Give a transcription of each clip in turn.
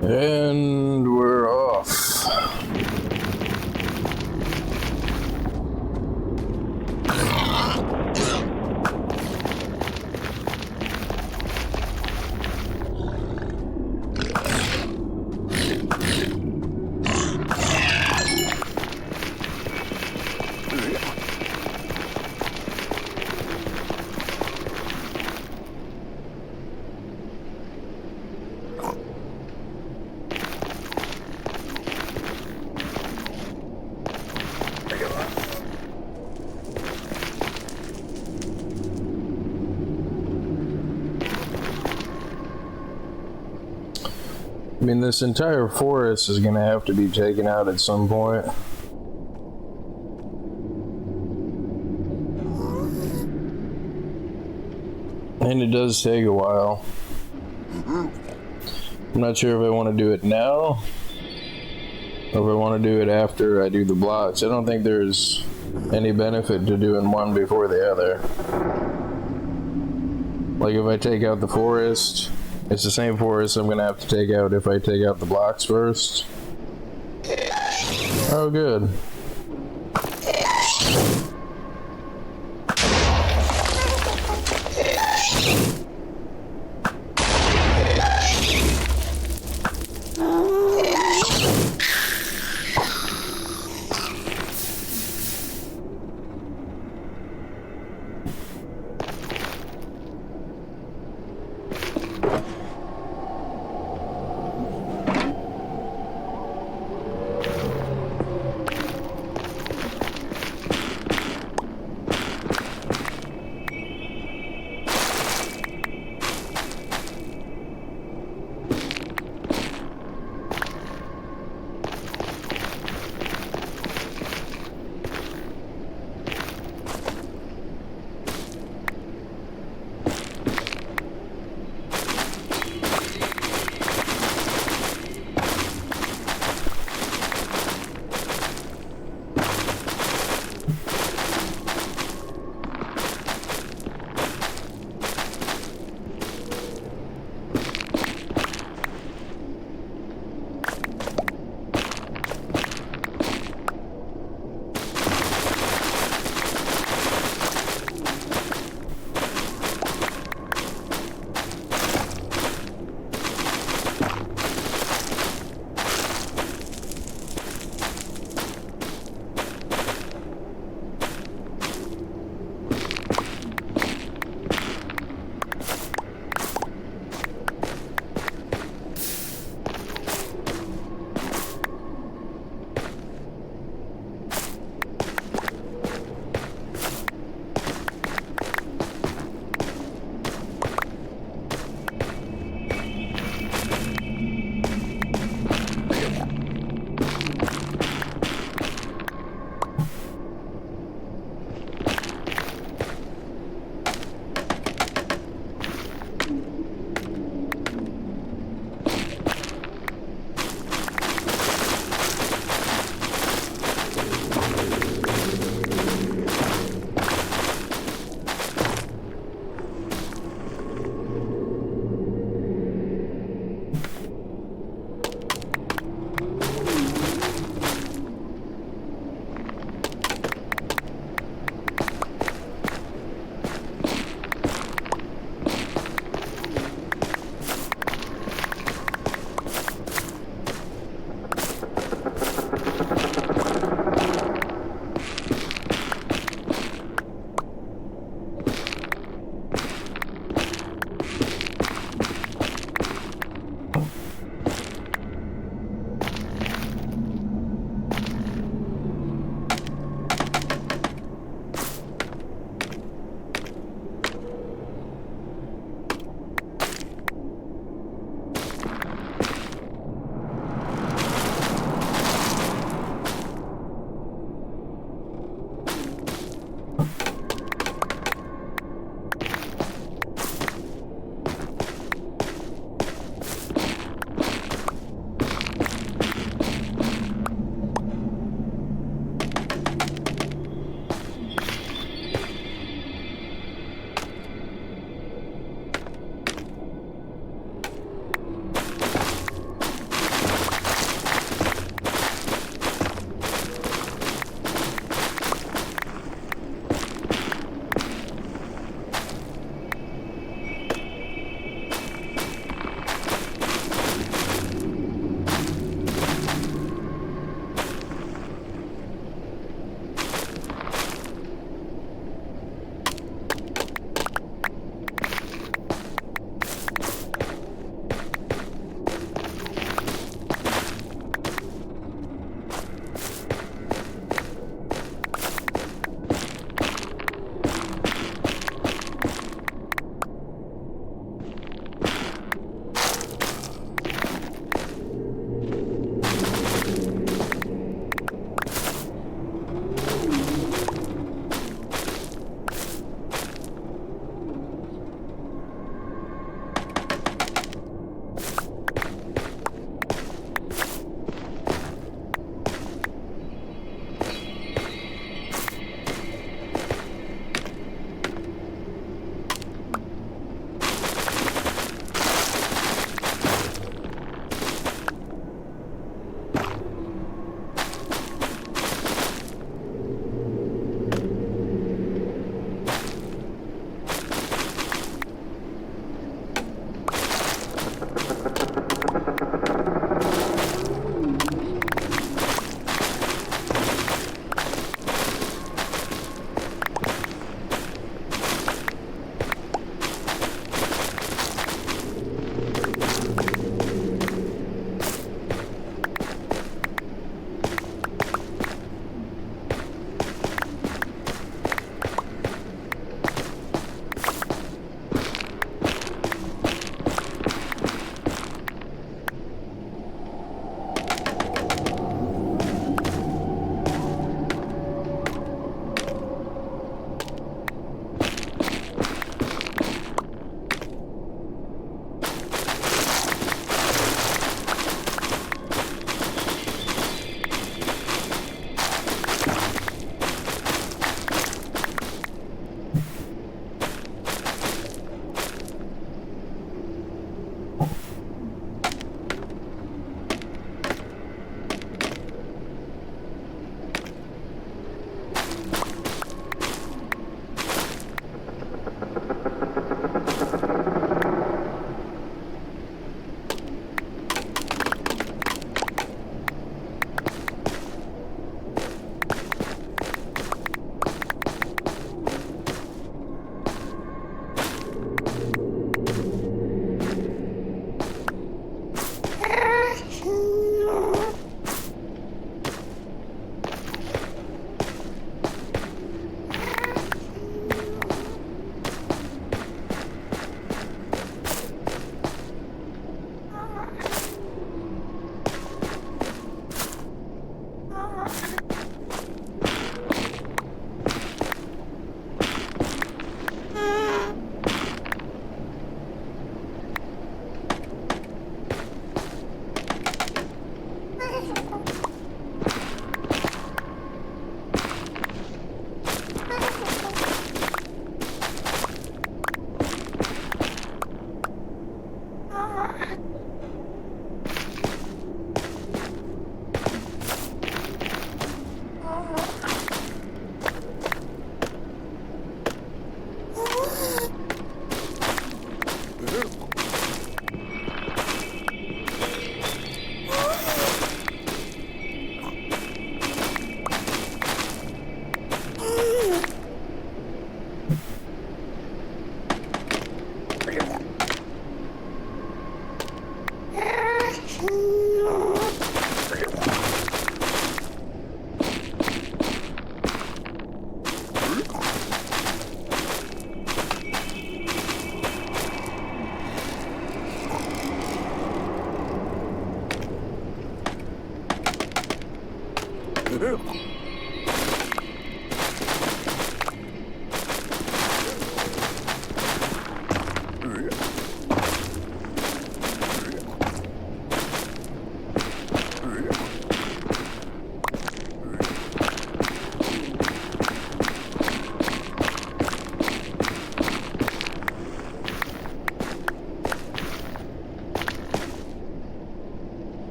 And we're off. I mean, this entire forest is gonna have to be taken out at some point. And it does take a while. I'm not sure if I want to do it now, or if I want to do it after I do the blocks. I don't think there's any benefit to doing one before the other. Like if I take out the forest, it's the same forest I'm gonna have to take out if I take out the blocks first. Oh, good.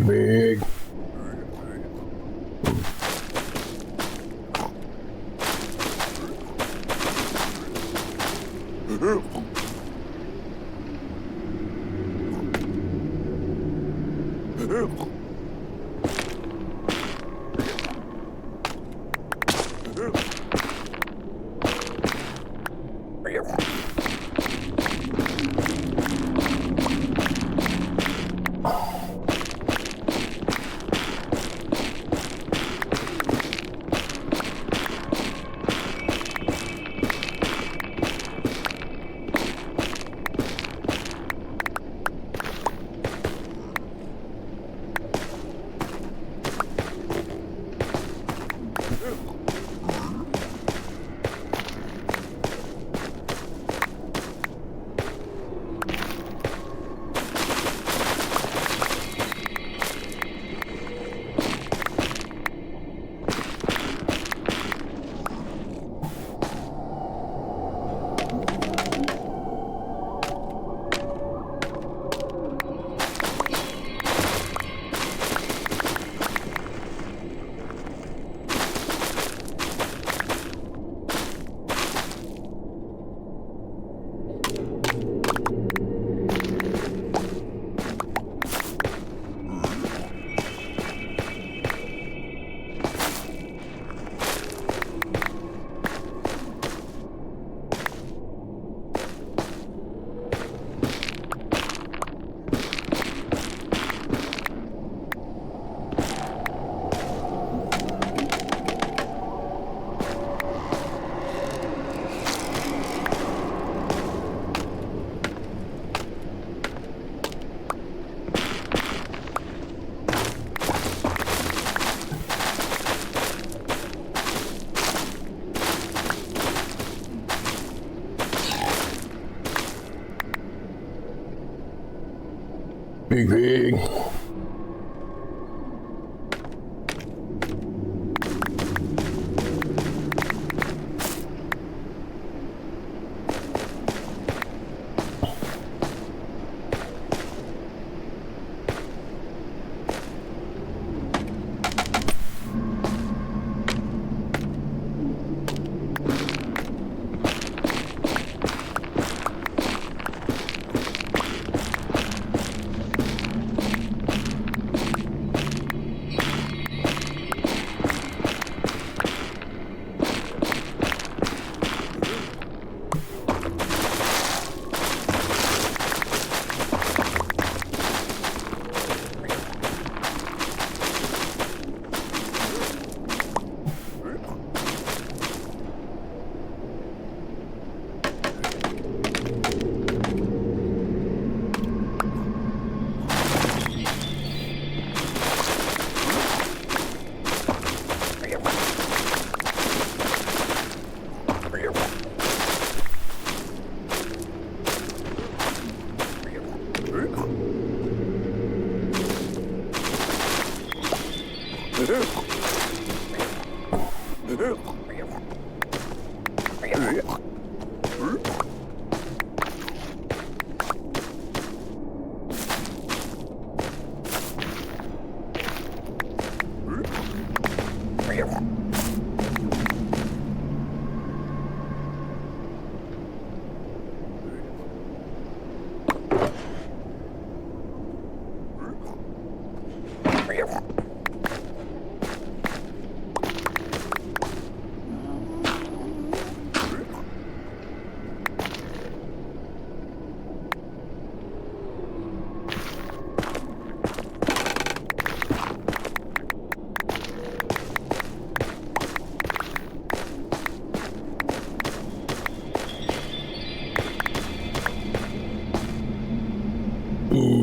Big. Big pig.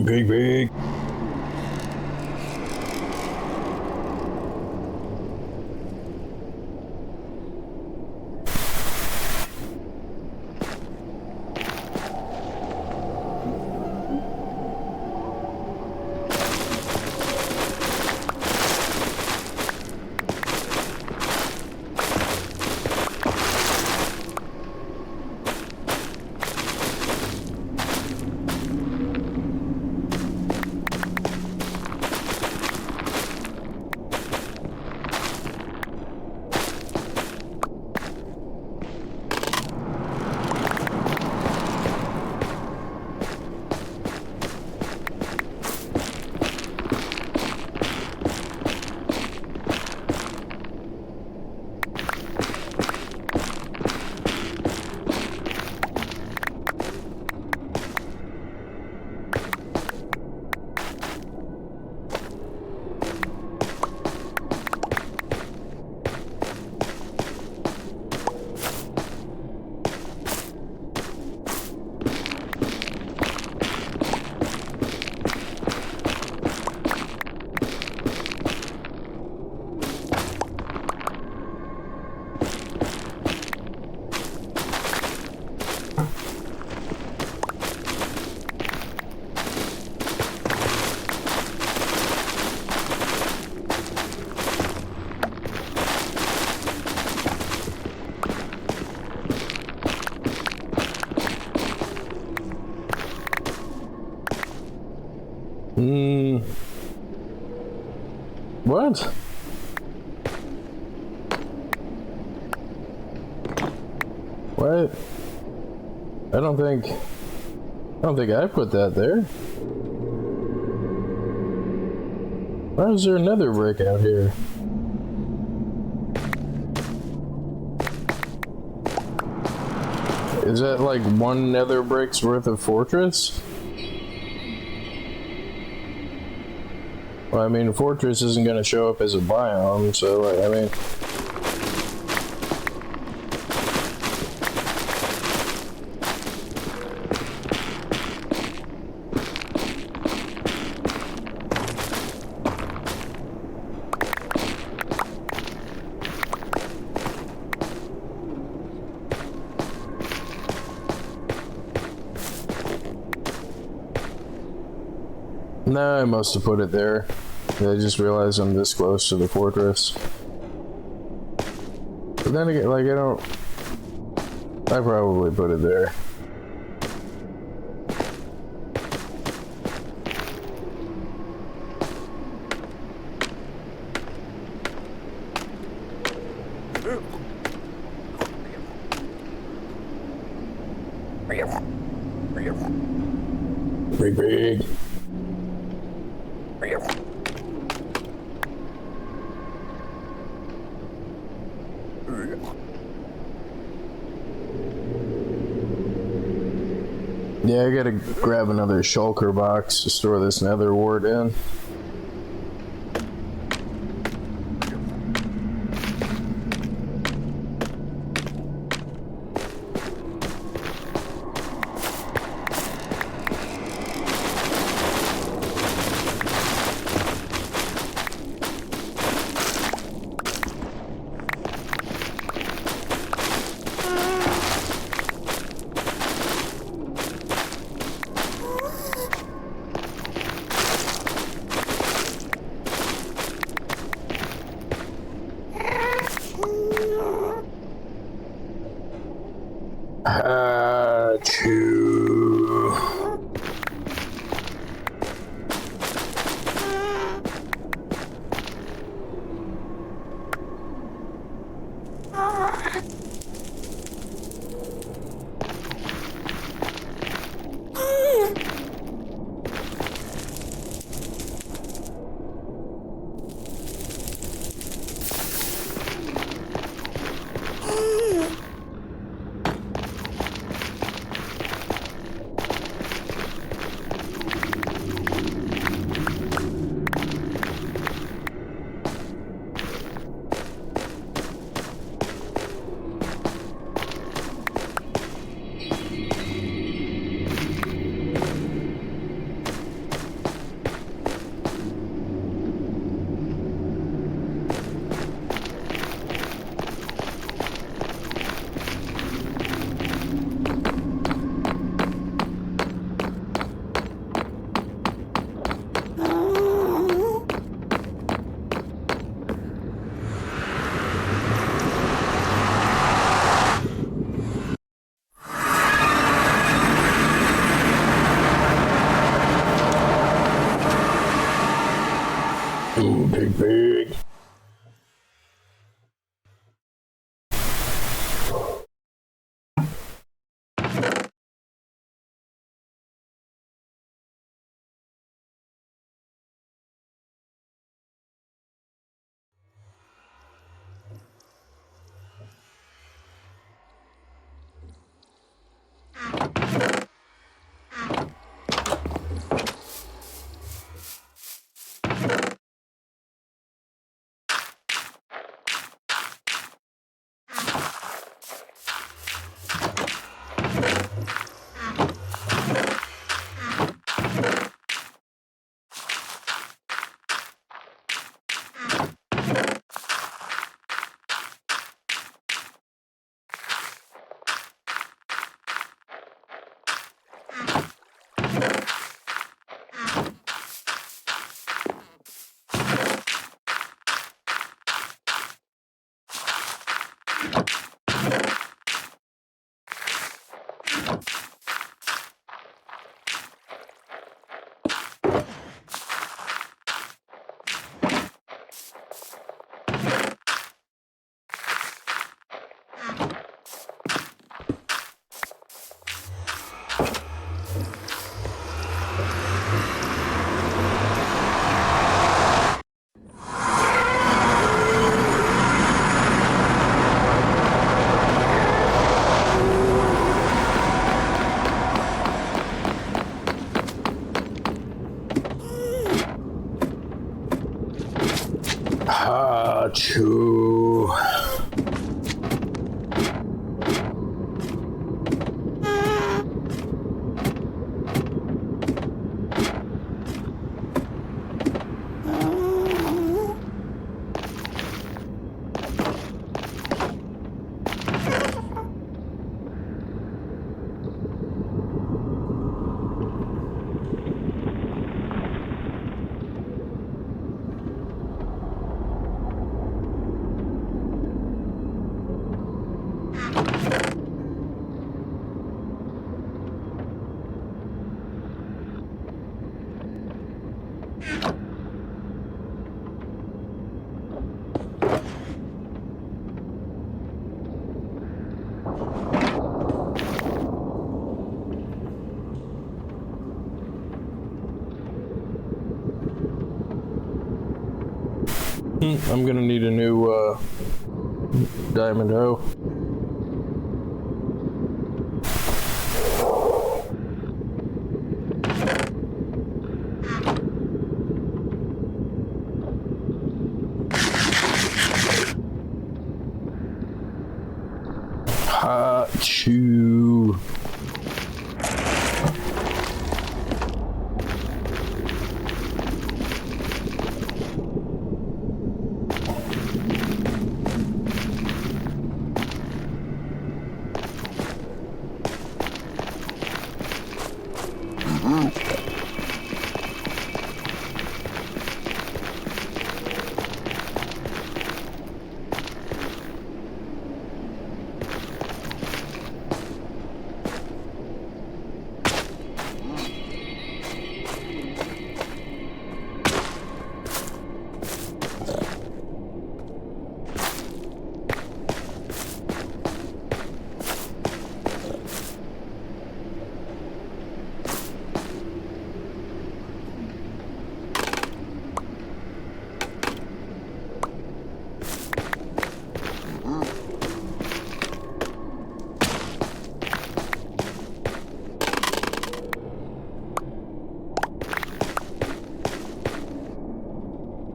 Big pig. What? What? I don't think I put that there. Why is there another brick out here? Is that like one nether brick's worth of fortress? Well, I mean, fortress isn't going to show up as a biome, so, like, I mean... No, I must have put it there. I just realized I'm this close to the fortress. But then again, like, I probably put it there. Big, big. Yeah, I gotta grab another shulker box to store this nether wart in. Ooh, big, big. I'm gonna need a new diamond hoe. Achoo.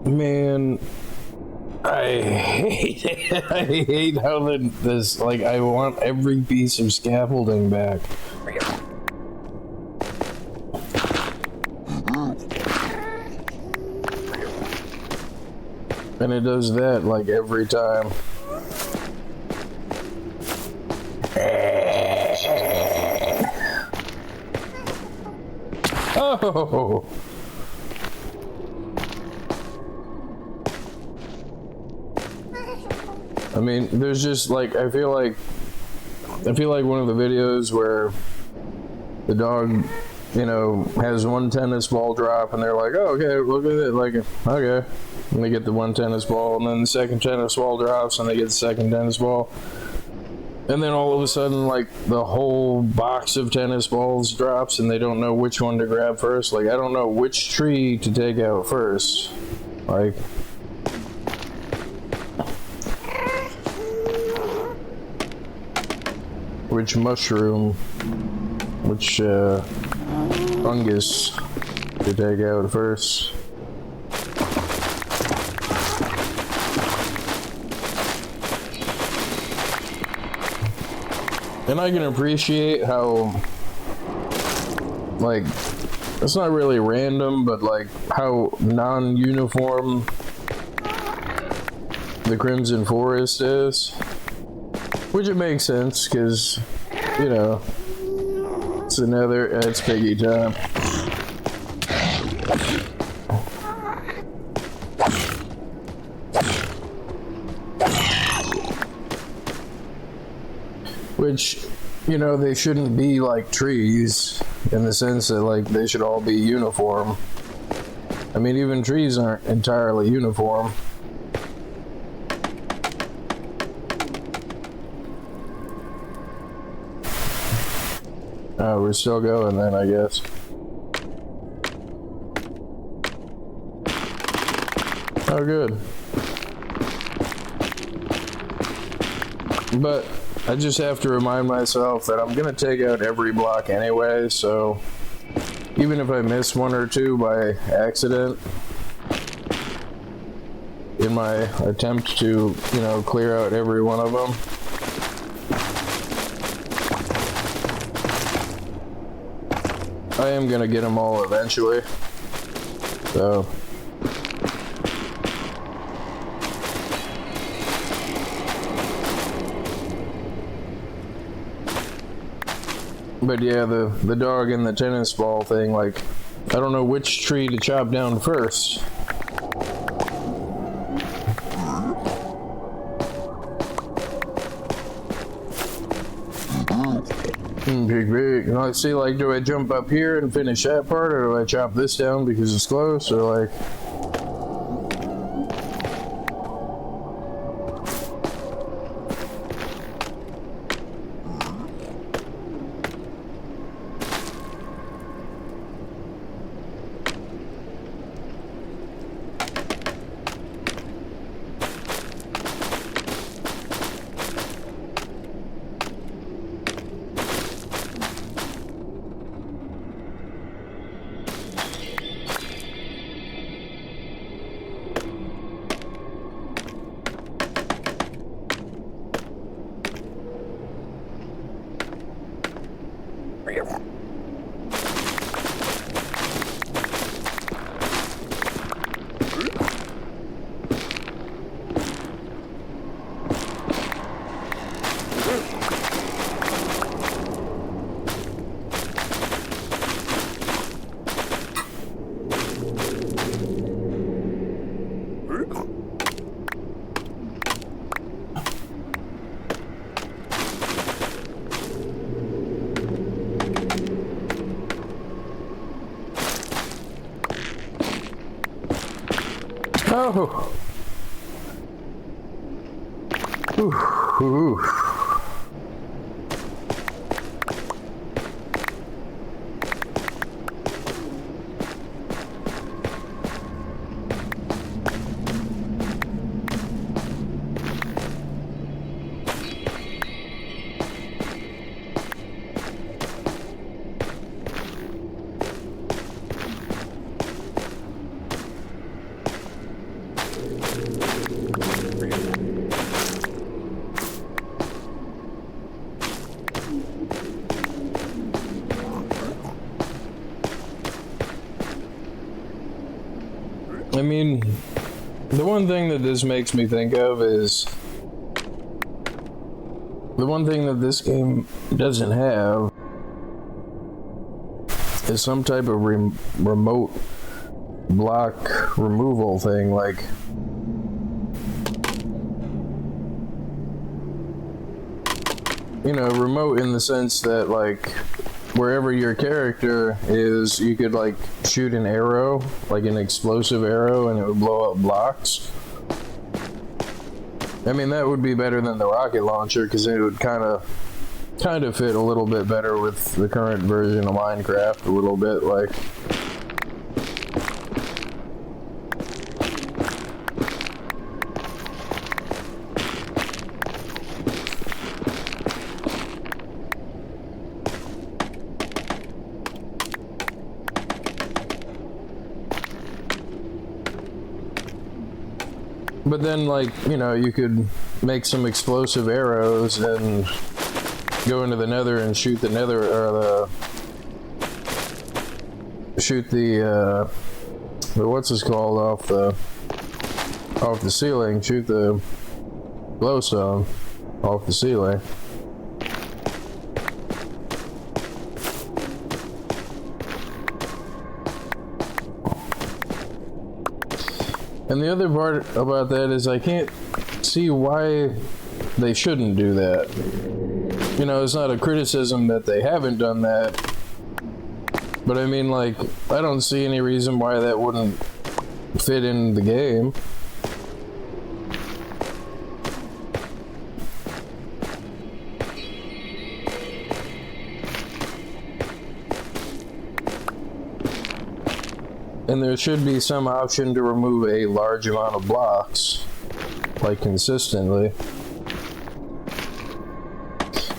Man, I hate it. I hate how this, like, I want every piece of scaffolding back. And it does that, like, every time. Oh! I mean, there's just like, I feel like one of the videos where the dog, you know, has one tennis ball drop and they're like, oh, okay, look at it, like, okay. And they get the one tennis ball, and then the second tennis ball drops and they get the second tennis ball. And then all of a sudden, like, the whole box of tennis balls drops and they don't know which one to grab first. Like, I don't know which tree to take out first. Like, which mushroom, which fungus to take out first. And I can appreciate how, like, it's not really random, but like how non-uniform the Crimson Forest is. Which it makes sense, because, you know, it's piggy time. Which, you know, they shouldn't be like trees, in the sense that, like, they should all be uniform. I mean, even trees aren't entirely uniform. We're still going then, I guess. Oh, good. But I just have to remind myself that I'm gonna take out every block anyway, so even if I miss one or two by accident in my attempt to, you know, clear out every one of them, I am gonna get them all eventually. So. But yeah, the dog and the tennis ball thing, like, I don't know which tree to chop down first. Big. And I see, like, do I jump up here and finish that part, or do I chop this down because it's close, or like... Oh. Ooh. Ooh. I mean, the one thing that this makes me think of is the one thing that this game doesn't have is some type of remote block removal thing, like you know, remote in the sense that like wherever your character is, you could like shoot an arrow, like an explosive arrow, and it would blow up blocks. I mean, that would be better than the rocket launcher because it would kind of fit a little bit better with the current version of Minecraft. A little bit like. But then, like, you know, you could make some explosive arrows and go into the nether and shoot the nether, or shoot the what's this called, off the ceiling, shoot the glowstone off the ceiling. And the other part about that is I can't see why they shouldn't do that. You know, it's not a criticism that they haven't done that, but I mean, like, I don't see any reason why that wouldn't fit in the game. And there should be some option to remove a large amount of blocks, like consistently.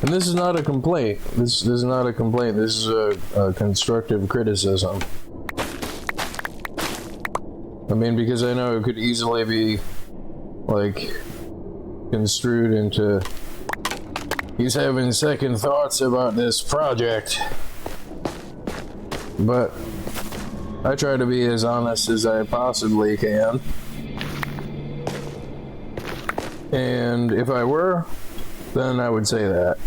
And this is not a complaint. This is not a complaint. This is a constructive criticism. I mean, because I know it could easily be, like, construed into he's having second thoughts about this project. But I try to be as honest as I possibly can. And if I were, then I would say that.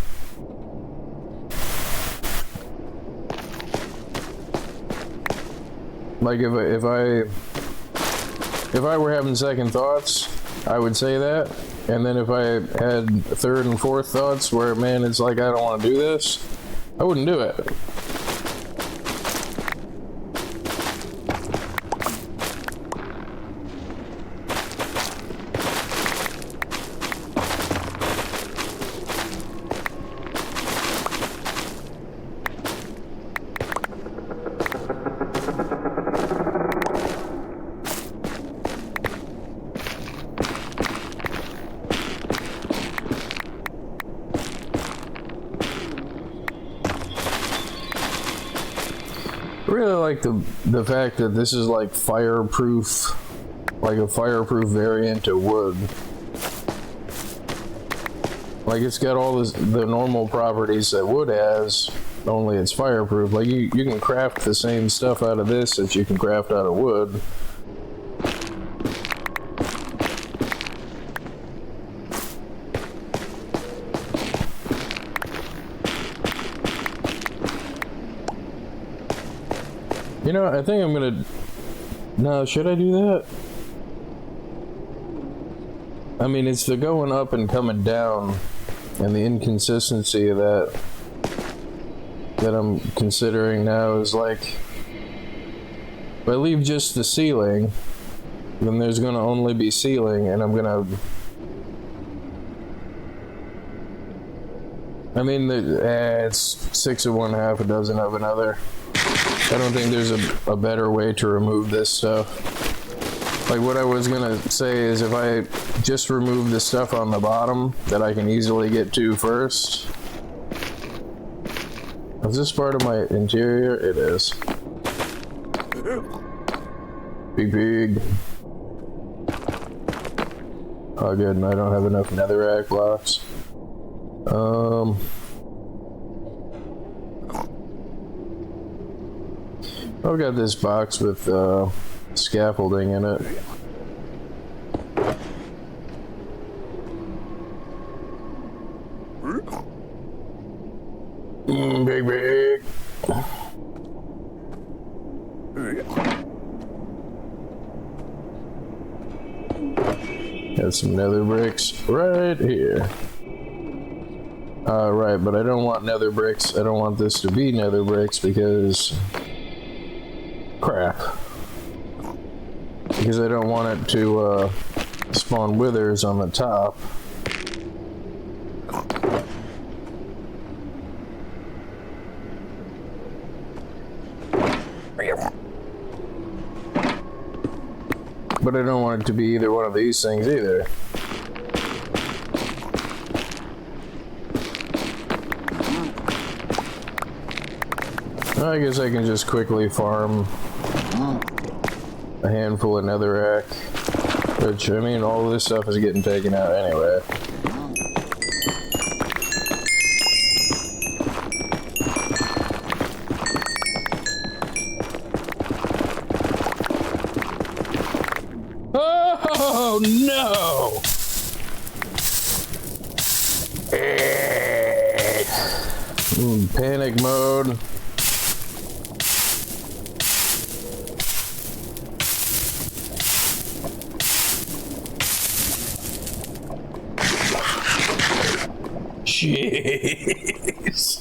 Like if I were having second thoughts, I would say that. And then if I had third and fourth thoughts where, man, it's like I don't want to do this, I wouldn't do it. I really like the fact that this is like fireproof, like a fireproof variant of wood. Like, it's got all the normal properties that wood has, only it's fireproof. Like, you can craft the same stuff out of this that you can craft out of wood. You know, I think I'm gonna... No, should I do that? I mean, it's the going up and coming down and the inconsistency of that I'm considering now is like, if I leave just the ceiling, then there's gonna only be ceiling, and I'm gonna... I mean, it's 6 of one, half a dozen of another. I don't think there's a better way to remove this stuff. Like, what I was gonna say is, if I just remove the stuff on the bottom that I can easily get to first. Is this part of my interior? It is. Big pig. Oh good, and I don't have enough netherrack blocks. I've got this box with scaffolding in it. Big big. Got some nether bricks right here. Right, but I don't want nether bricks. I don't want this to be nether bricks because... crap. Because I don't want it to spawn withers on the top. But I don't want it to be either one of these things either. I guess I can just quickly farm a handful of netherrack, which, I mean, all this stuff is getting taken out anyway. Oh no! Panic mode. Jeez.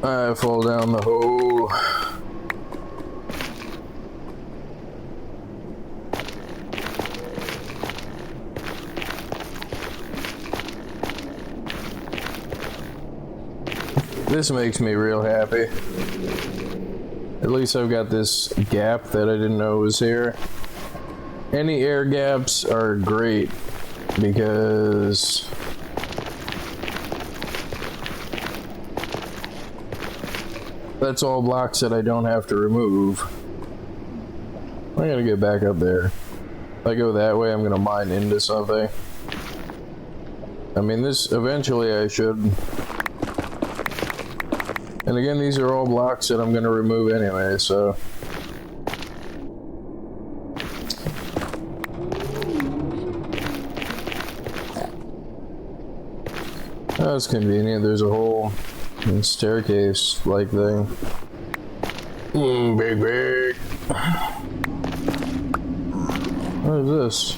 I fall down the hole. This makes me real happy. At least I've got this gap that I didn't know was here. Any air gaps are great because that's all blocks that I don't have to remove. I gotta get back up there. If I go that way, I'm gonna mine into something. I mean, this eventually I should. And again, these are all blocks that I'm gonna remove anyway, so. That's convenient. There's a whole staircase-like thing. Big, big. What is this?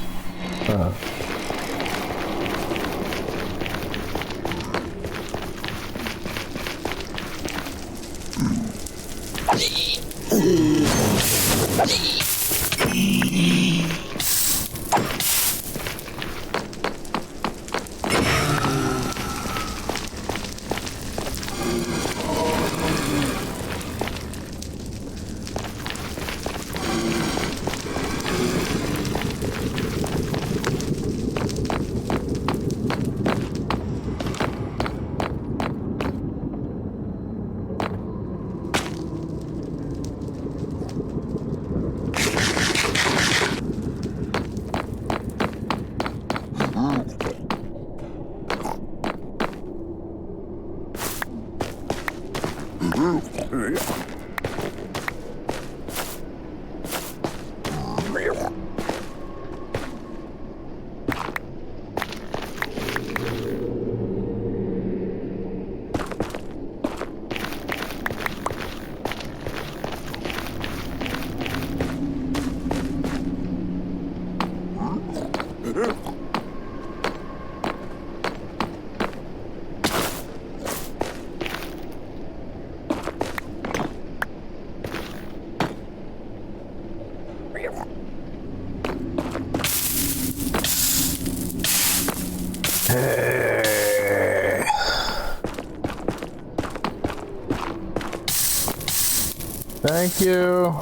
Thank you.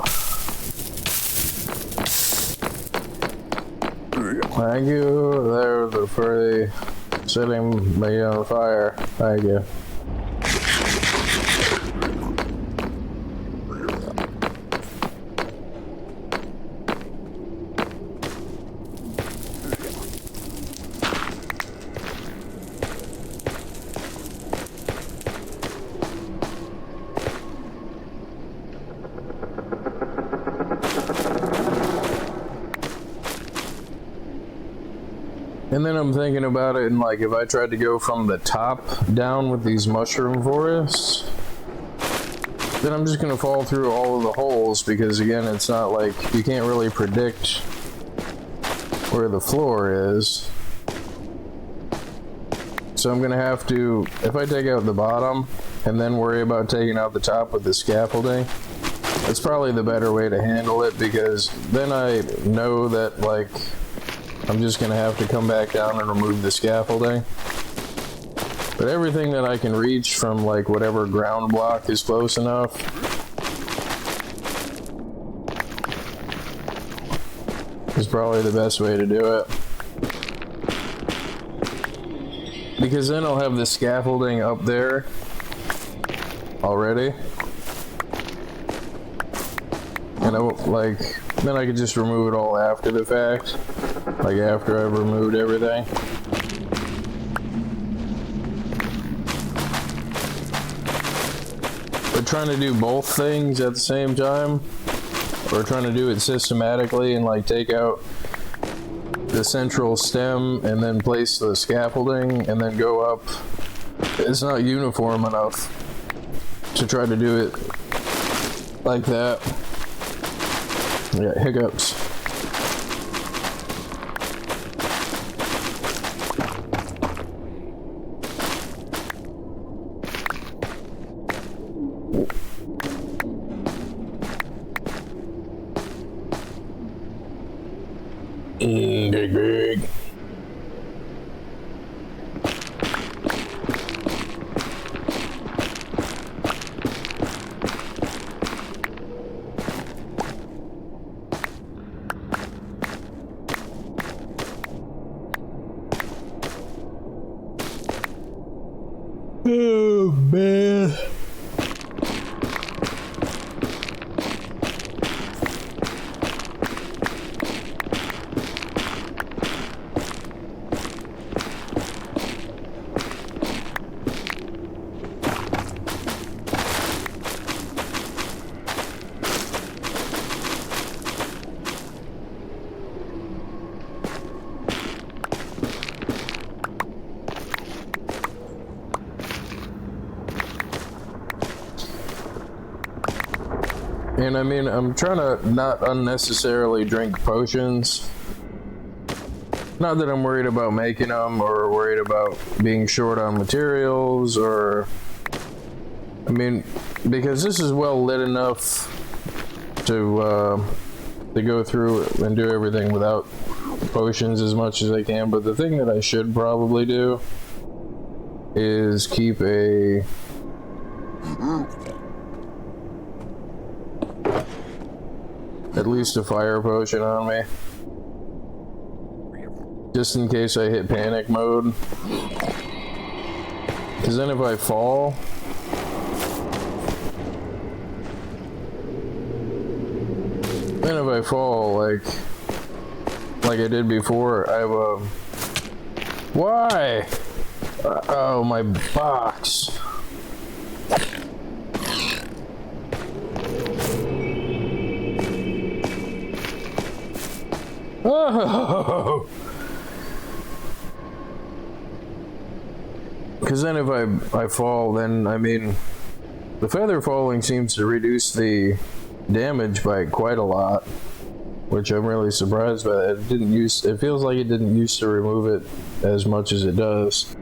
Thank you. There for the setting me on fire. Thank you. And then I'm thinking about it, and like if I tried to go from the top down with these mushroom forests, then I'm just gonna fall through all of the holes, because again, it's not like you can't really predict where the floor is. So I'm gonna have to, if I take out the bottom and then worry about taking out the top with the scaffolding, that's probably the better way to handle it, because then I know that like I'm just gonna have to come back down and remove the scaffolding. But everything that I can reach from like whatever ground block is close enough, is probably the best way to do it. Because then I'll have the scaffolding up there already. And then I could just remove it all after the fact. Like after I've removed everything. But trying to do both things at the same time, or trying to do it systematically and like take out the central stem and then place the scaffolding and then go up, it's not uniform enough to try to do it like that. Yeah, hiccups. Big. Oh man. And I mean, I'm trying to not unnecessarily drink potions. Not that I'm worried about making them or worried about being short on materials, or I mean, because this is well lit enough to go through and do everything without potions as much as I can. But the thing that I should probably do is keep at least a fire potion on me, just in case I hit panic mode. Because then if I fall, like I did before, I have a... Why? Oh, my box. Oh! Because then if I fall, then I mean, the feather falling seems to reduce the damage by quite a lot, which I'm really surprised by. It feels like it didn't used to remove it as much as it does.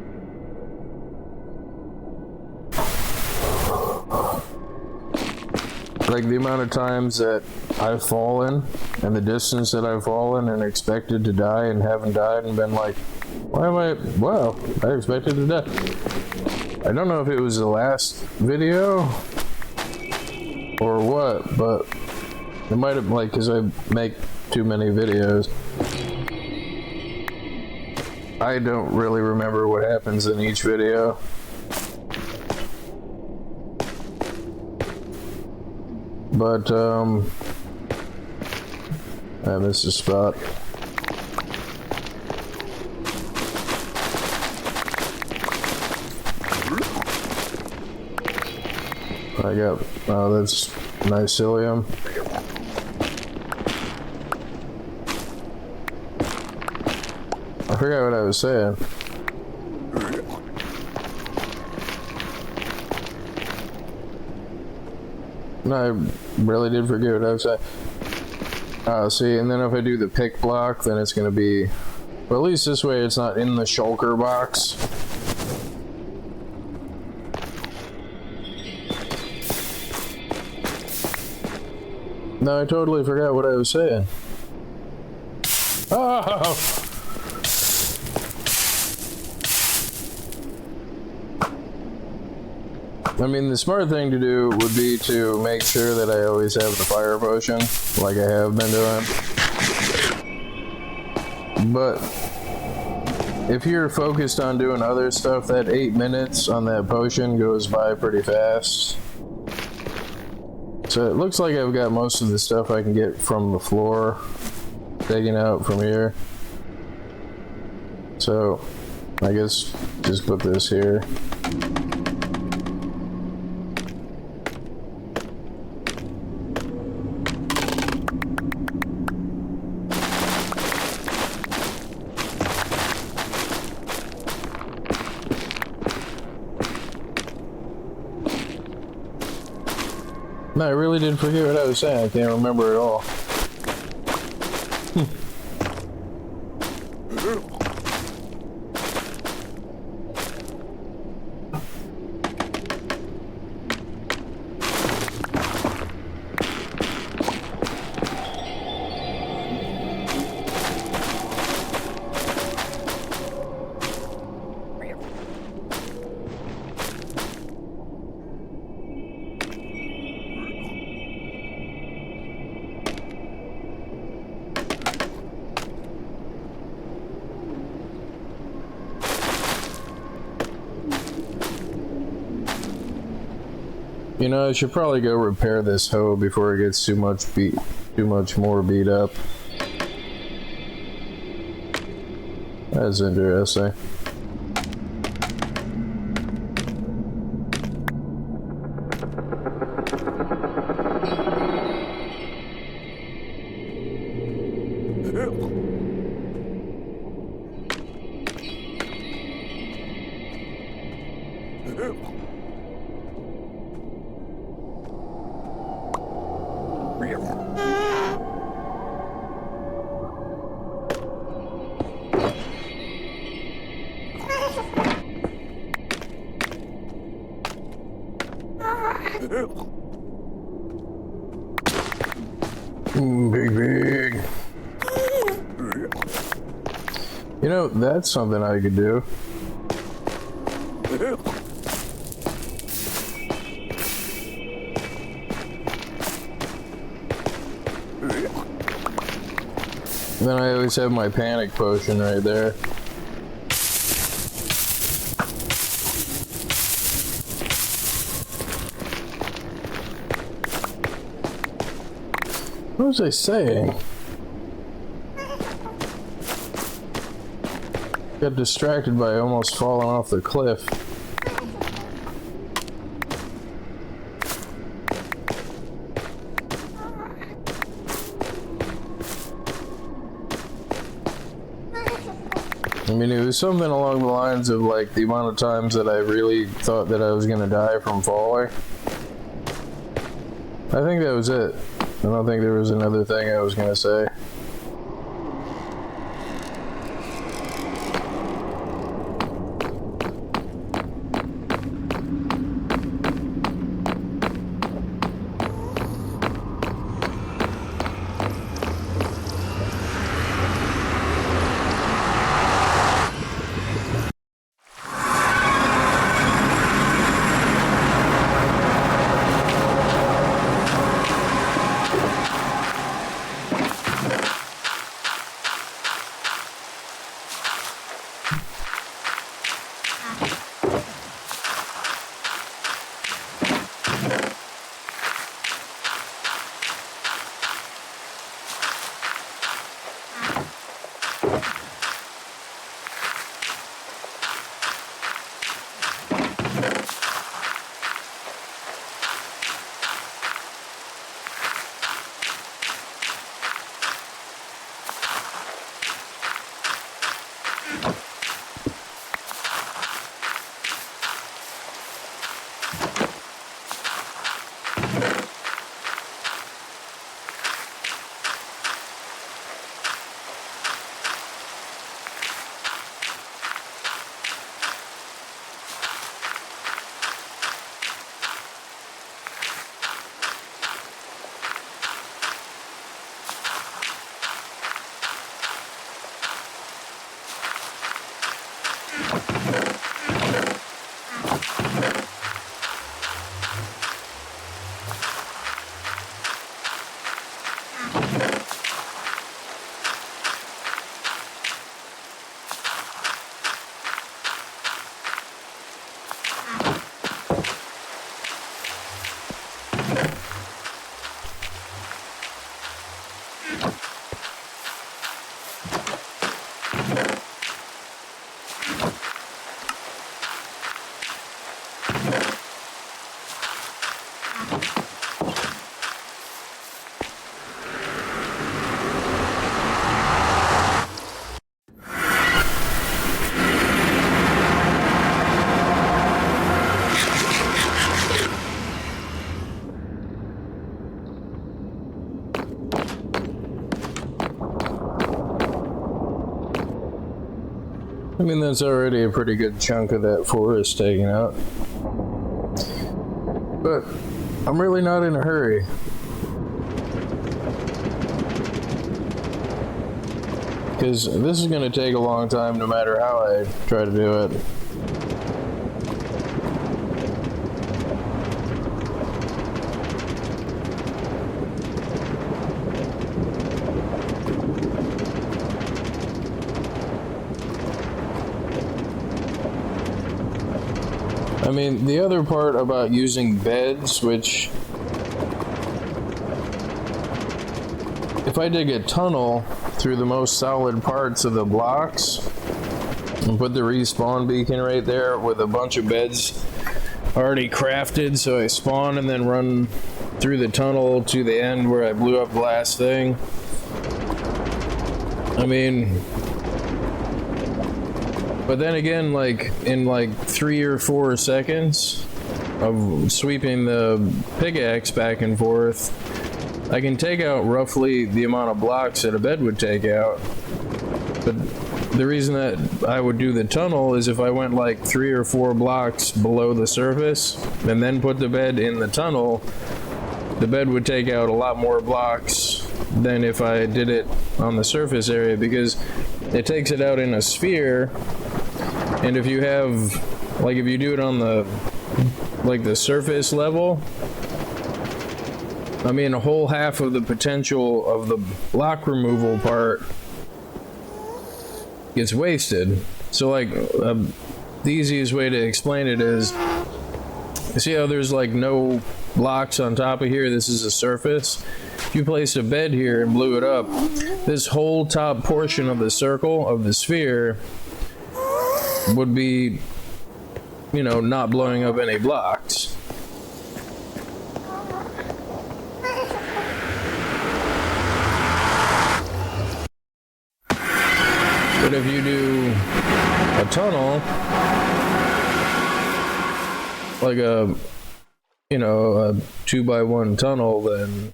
Like the amount of times that I've fallen and the distance that I've fallen and expected to die and haven't died and been like, Why am I? Wow, I expected to die. I don't know if it was the last video or what, but it might have, like, because I make too many videos. I don't really remember what happens in each video. But, I missed a spot. I got, oh, that's mycelium. I forgot what I was saying. No, I really did forget what I was saying. See, and then if I do the pick block, then it's going to be, well, at least this way it's not in the shulker box. No, I totally forgot what I was saying. Oh! I mean, the smart thing to do would be to make sure that I always have the fire potion, like I have been doing. But if you're focused on doing other stuff, that 8 minutes on that potion goes by pretty fast. So it looks like I've got most of the stuff I can get from the floor, taken out from here. So I guess just put this here. No, I really did forget what I was saying. I can't remember at all. You know, I should probably go repair this hoe before it gets too much more beat up. That's interesting. Big. You know, that's something I could do. Then I always have my panic potion right there. What was I saying? Got distracted by almost falling off the cliff. I mean, it was something along the lines of like the amount of times that I really thought that I was gonna die from falling. I think that was it. I don't think there was another thing I was gonna say. I mean, that's already a pretty good chunk of that forest taken out. But I'm really not in a hurry. Because this is going to take a long time no matter how I try to do it. I mean, the other part about using beds, which if I dig a tunnel through the most solid parts of the blocks and put the respawn beacon right there with a bunch of beds already crafted, so I spawn and then run through the tunnel to the end where I blew up the last thing. I mean, but then again, like in like 3 or 4 seconds of sweeping the pickaxe back and forth, I can take out roughly the amount of blocks that a bed would take out. But the reason that I would do the tunnel is if I went like 3 or 4 blocks below the surface and then put the bed in the tunnel, the bed would take out a lot more blocks than if I did it on the surface area, because it takes it out in a sphere. And if you have, like if you do it on the, like the surface level, I mean a whole half of the potential of the block removal part gets wasted. So like, the easiest way to explain it is, you see how there's like no blocks on top of here? This is a surface. If you placed a bed here and blew it up, this whole top portion of the circle, of the sphere, would be, you know, not blowing up any blocks. But if you do a tunnel, like a, you know, a 2x1 tunnel, then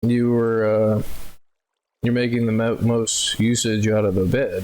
you're making the most usage out of the bed.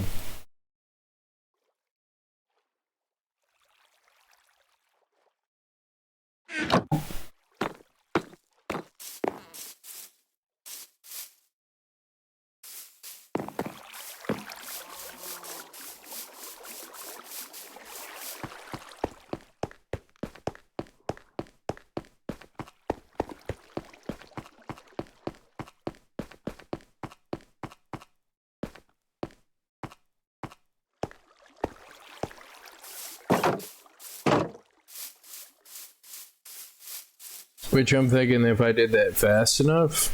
Which I'm thinking if I did that fast enough,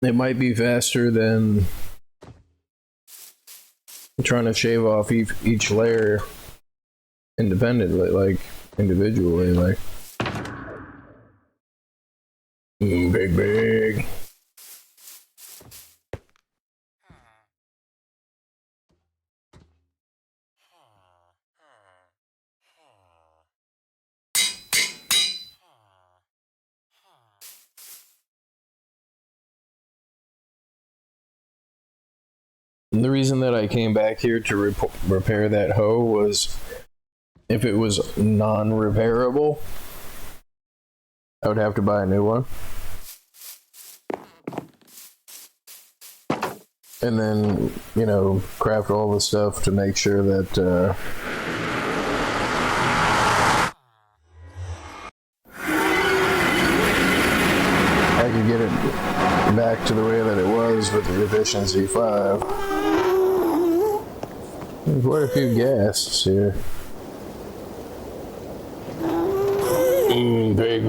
it might be faster than trying to shave off each layer independently, like individually, like big. And the reason that I came back here to repair that hoe was if it was non-repairable, I would have to buy a new one. And then, you know, craft all the stuff to make sure that I could get it back to the way that it was with the efficiency 5. There's quite a few guests here. Big.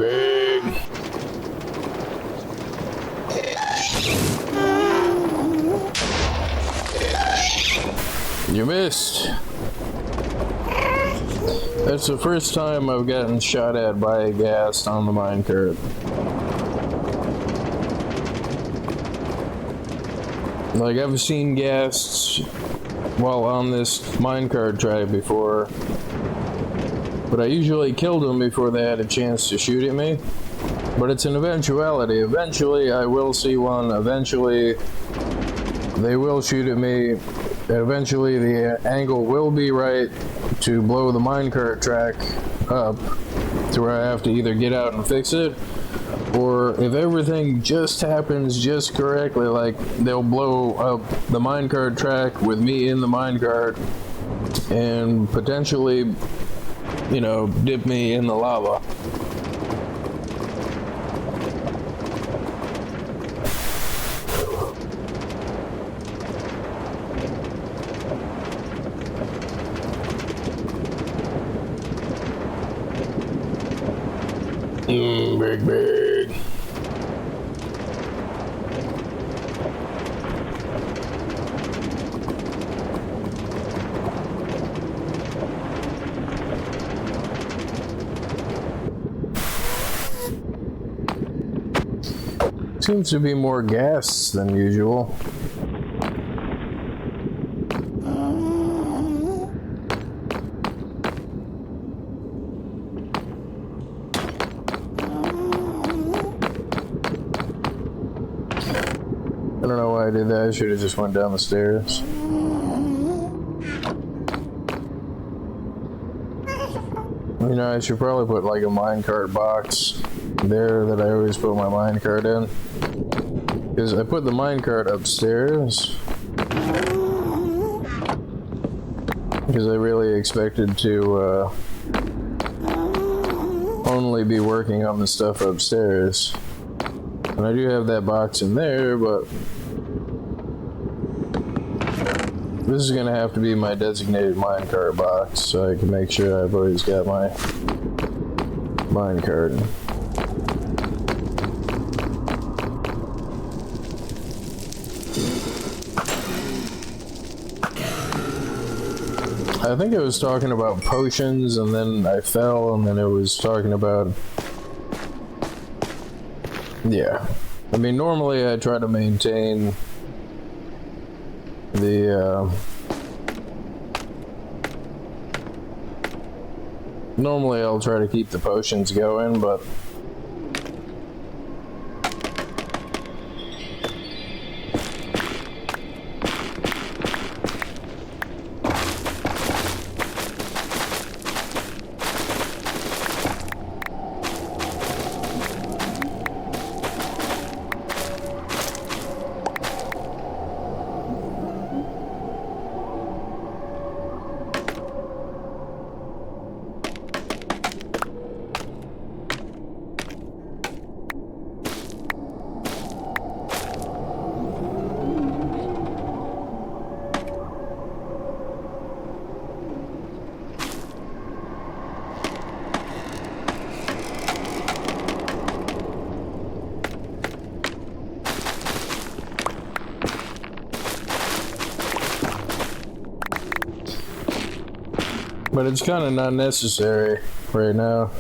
You missed. That's the first time I've gotten shot at by a ghast on the minecart. Like, I've seen ghasts while on this minecart track before, but I usually killed them before they had a chance to shoot at me. But it's an eventuality. Eventually I will see one. Eventually they will shoot at me. Eventually the angle will be right to blow the minecart track up to where I have to either get out and fix it, or if everything just happens just correctly, like they'll blow up the minecart track with me in the minecart and potentially, you know, dip me in the lava. Big. Seems to be more gas than usual. I don't know why I did that. I should have just went down the stairs. You know, I should probably put like a minecart box there that I always put my minecart in. Because I put the minecart upstairs. Because I really expected to only be working on the stuff upstairs. And I do have that box in there, but this is gonna have to be my designated minecart box, so I can make sure I've always got my minecart. I think it was talking about potions, and then I fell, and then it was talking about... Yeah. I mean, normally I try to maintain the, normally I'll try to keep the potions going, but But it's kind of not necessary right now.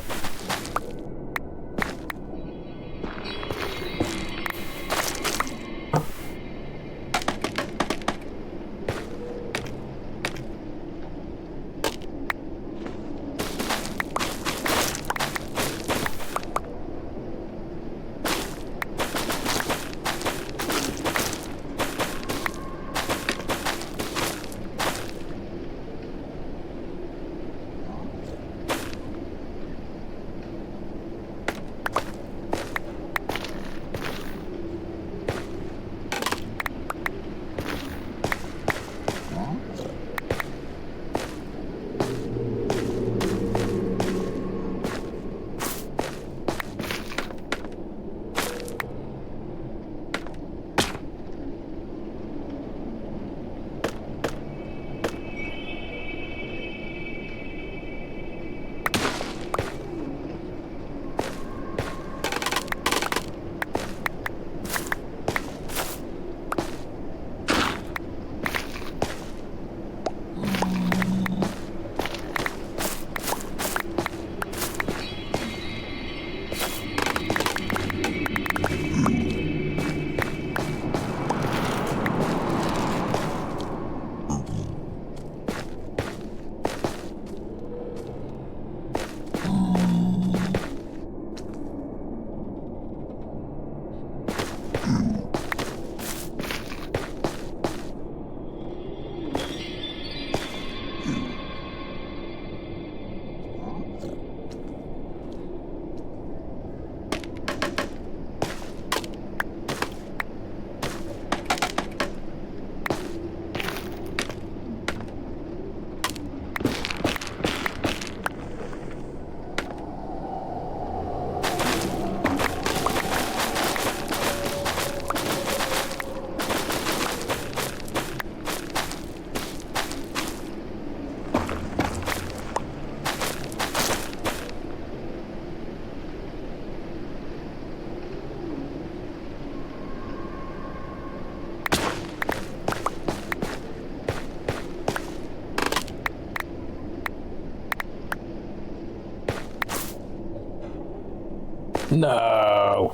No.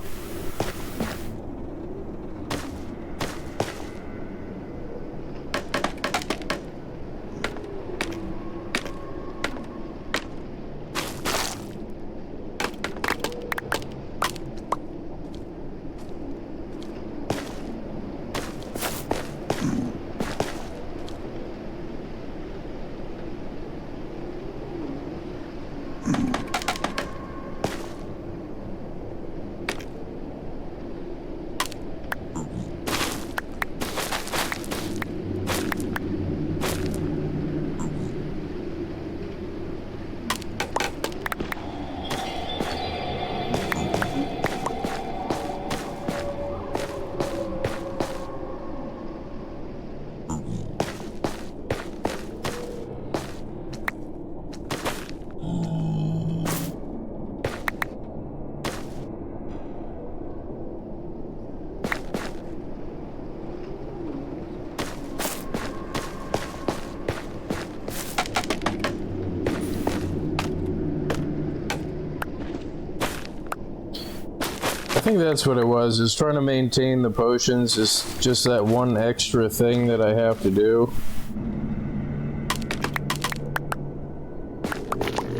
I think that's what it was, is trying to maintain the potions is just that one extra thing that I have to do.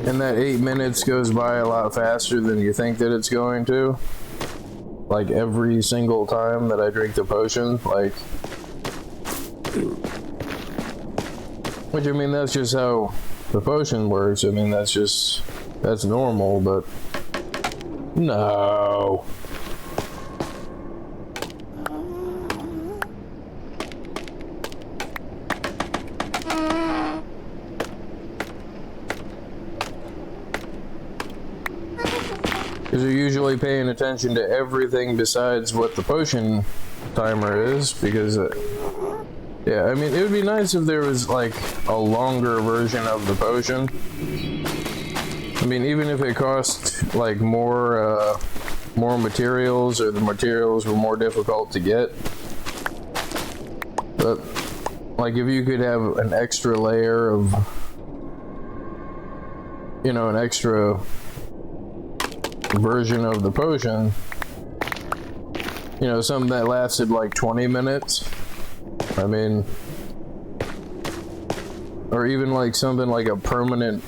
And that 8 minutes goes by a lot faster than you think that it's going to. Like every single time that I drink the potion, like... Which, I mean, that's just how the potion works. I mean, that's normal, but... No. Because you're usually paying attention to everything besides what the potion timer is, because, yeah, I mean, it would be nice if there was, like, a longer version of the potion. I mean, even if it cost, like, more materials, or the materials were more difficult to get. But, like, if you could have an extra layer of you know, an extra version of the potion, you know, something that lasted like 20 minutes. I mean, or even like something like a permanent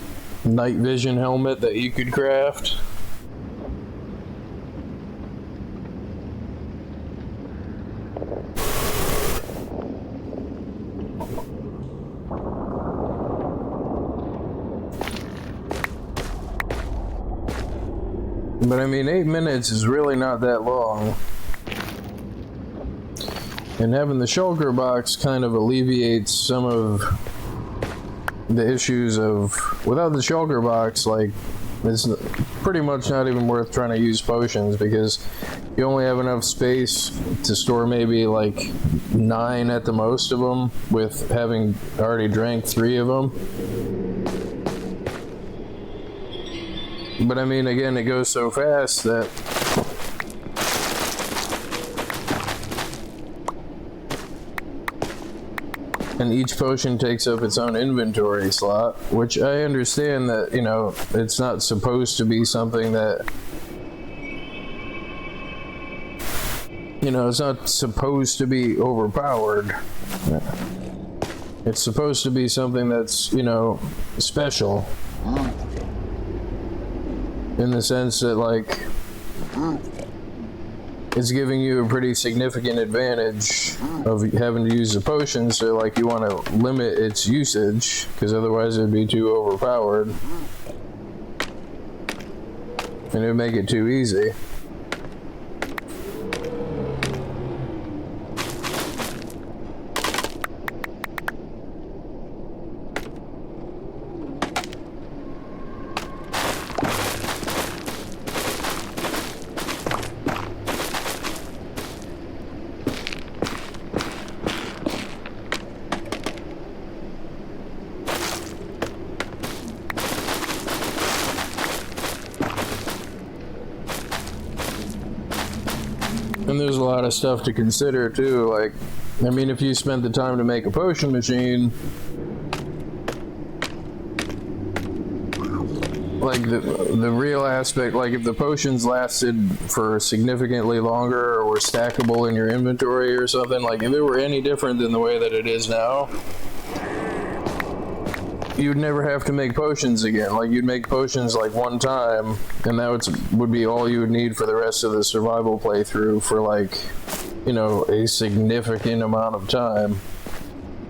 night vision helmet that you could craft. But I mean, 8 minutes is really not that long. And having the shulker box kind of alleviates some of the issues of, without the shulker box, like, it's pretty much not even worth trying to use potions, because you only have enough space to store maybe like 9 at the most of them, with having already drank 3 of them. But I mean, again, it goes so fast that and each potion takes up its own inventory slot, which I understand that, you know, it's not supposed to be something that, you know, it's not supposed to be overpowered. It's supposed to be something that's, you know, special. In the sense that, like, it's giving you a pretty significant advantage of having to use the potion, so like you want to limit its usage, because otherwise it'd be too overpowered. And it would make it too easy. And there's a lot of stuff to consider too, like, I mean, if you spent the time to make a potion machine, like the real aspect, like if the potions lasted for significantly longer or were stackable in your inventory or something, like if it were any different than the way that it is now, you'd never have to make potions again. Like, you'd make potions like one time, and that would be all you would need for the rest of the survival playthrough for, like, you know, a significant amount of time.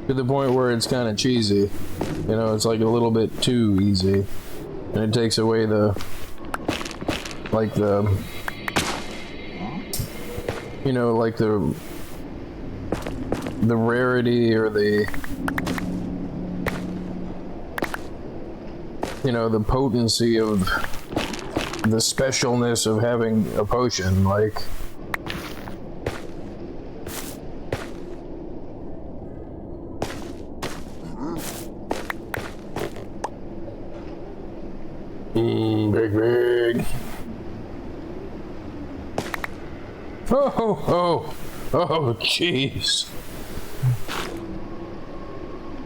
To the point where it's kind of cheesy. You know, it's like a little bit too easy. And it takes away the, like the, you know, like the rarity or the, you know, the potency of the specialness of having a potion, like. Big. Oh, jeez.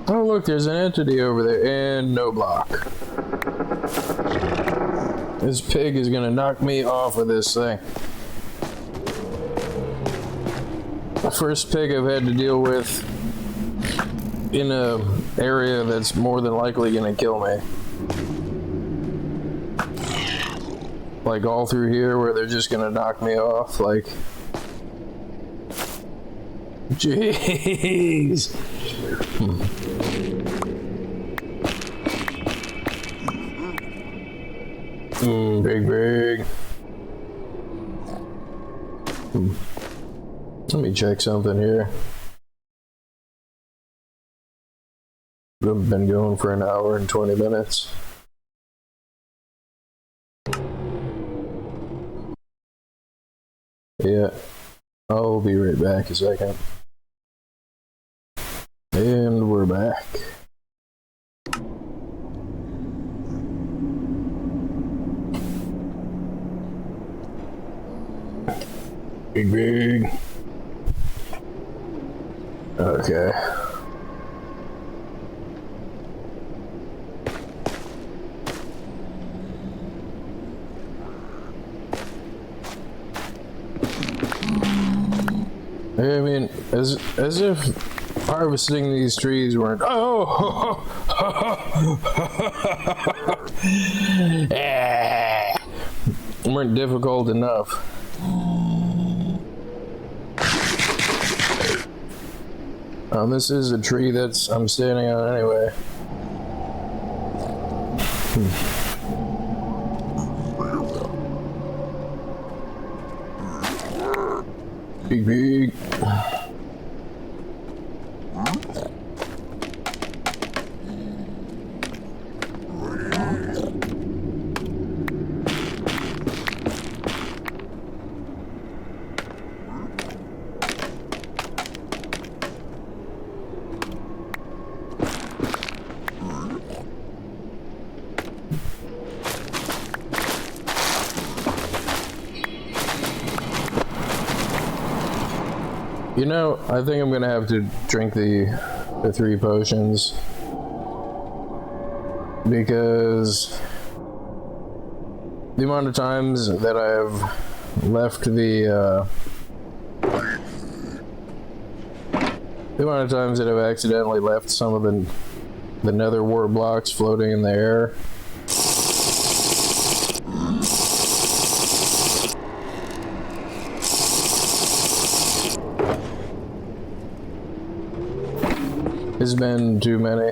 Oh, look, there's an entity over there, and no block. This pig is gonna knock me off of this thing. The first pig I've had to deal with in a area that's more than likely gonna kill me. Like all through here where they're just gonna knock me off, like. Jeez. Big. Let me check something here. I've been going for an hour and 20 minutes. Yeah, I'll be right back a second. And we're back. Big. Okay. I mean, as if harvesting these trees weren't weren't difficult enough. This is a tree that's I'm standing on anyway. Big, big. You know, I think I'm gonna have to drink the 3 potions because the amount of times that I've left the amount of times that I've accidentally left some of the nether wart blocks floating in the air. It's been too many.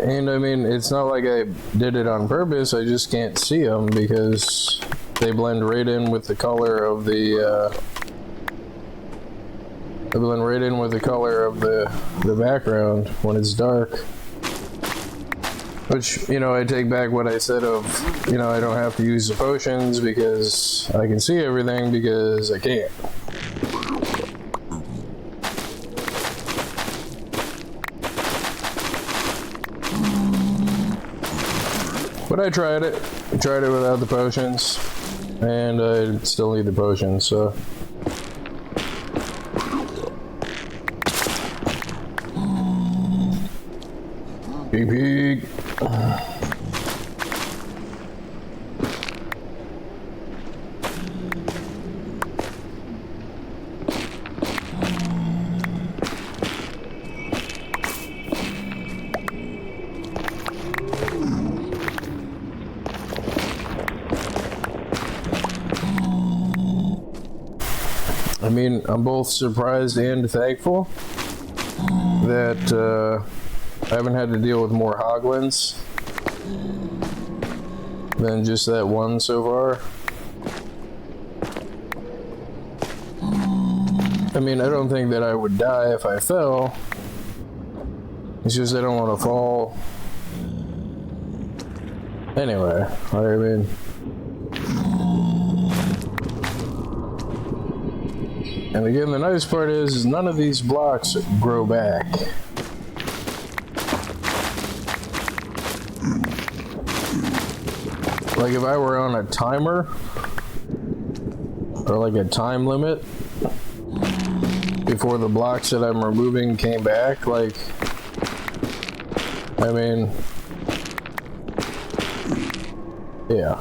And I mean, it's not like I did it on purpose, I just can't see them because they blend right in with the color of the the background when it's dark. Which, you know, I take back what I said of, you know, I don't have to use the potions because I can see everything because I can't. But I tried it. I tried it without the potions, and I still need the potions, so. Pig, pig. I mean, I'm both surprised and thankful that I haven't had to deal with more hoglins than just that one so far. I mean, I don't think that I would die if I fell. It's just I don't want to fall. Anyway, I mean... And again, the nice part is none of these blocks grow back. Like if I were on a timer, or like a time limit, before the blocks that I'm removing came back, like, I mean, yeah.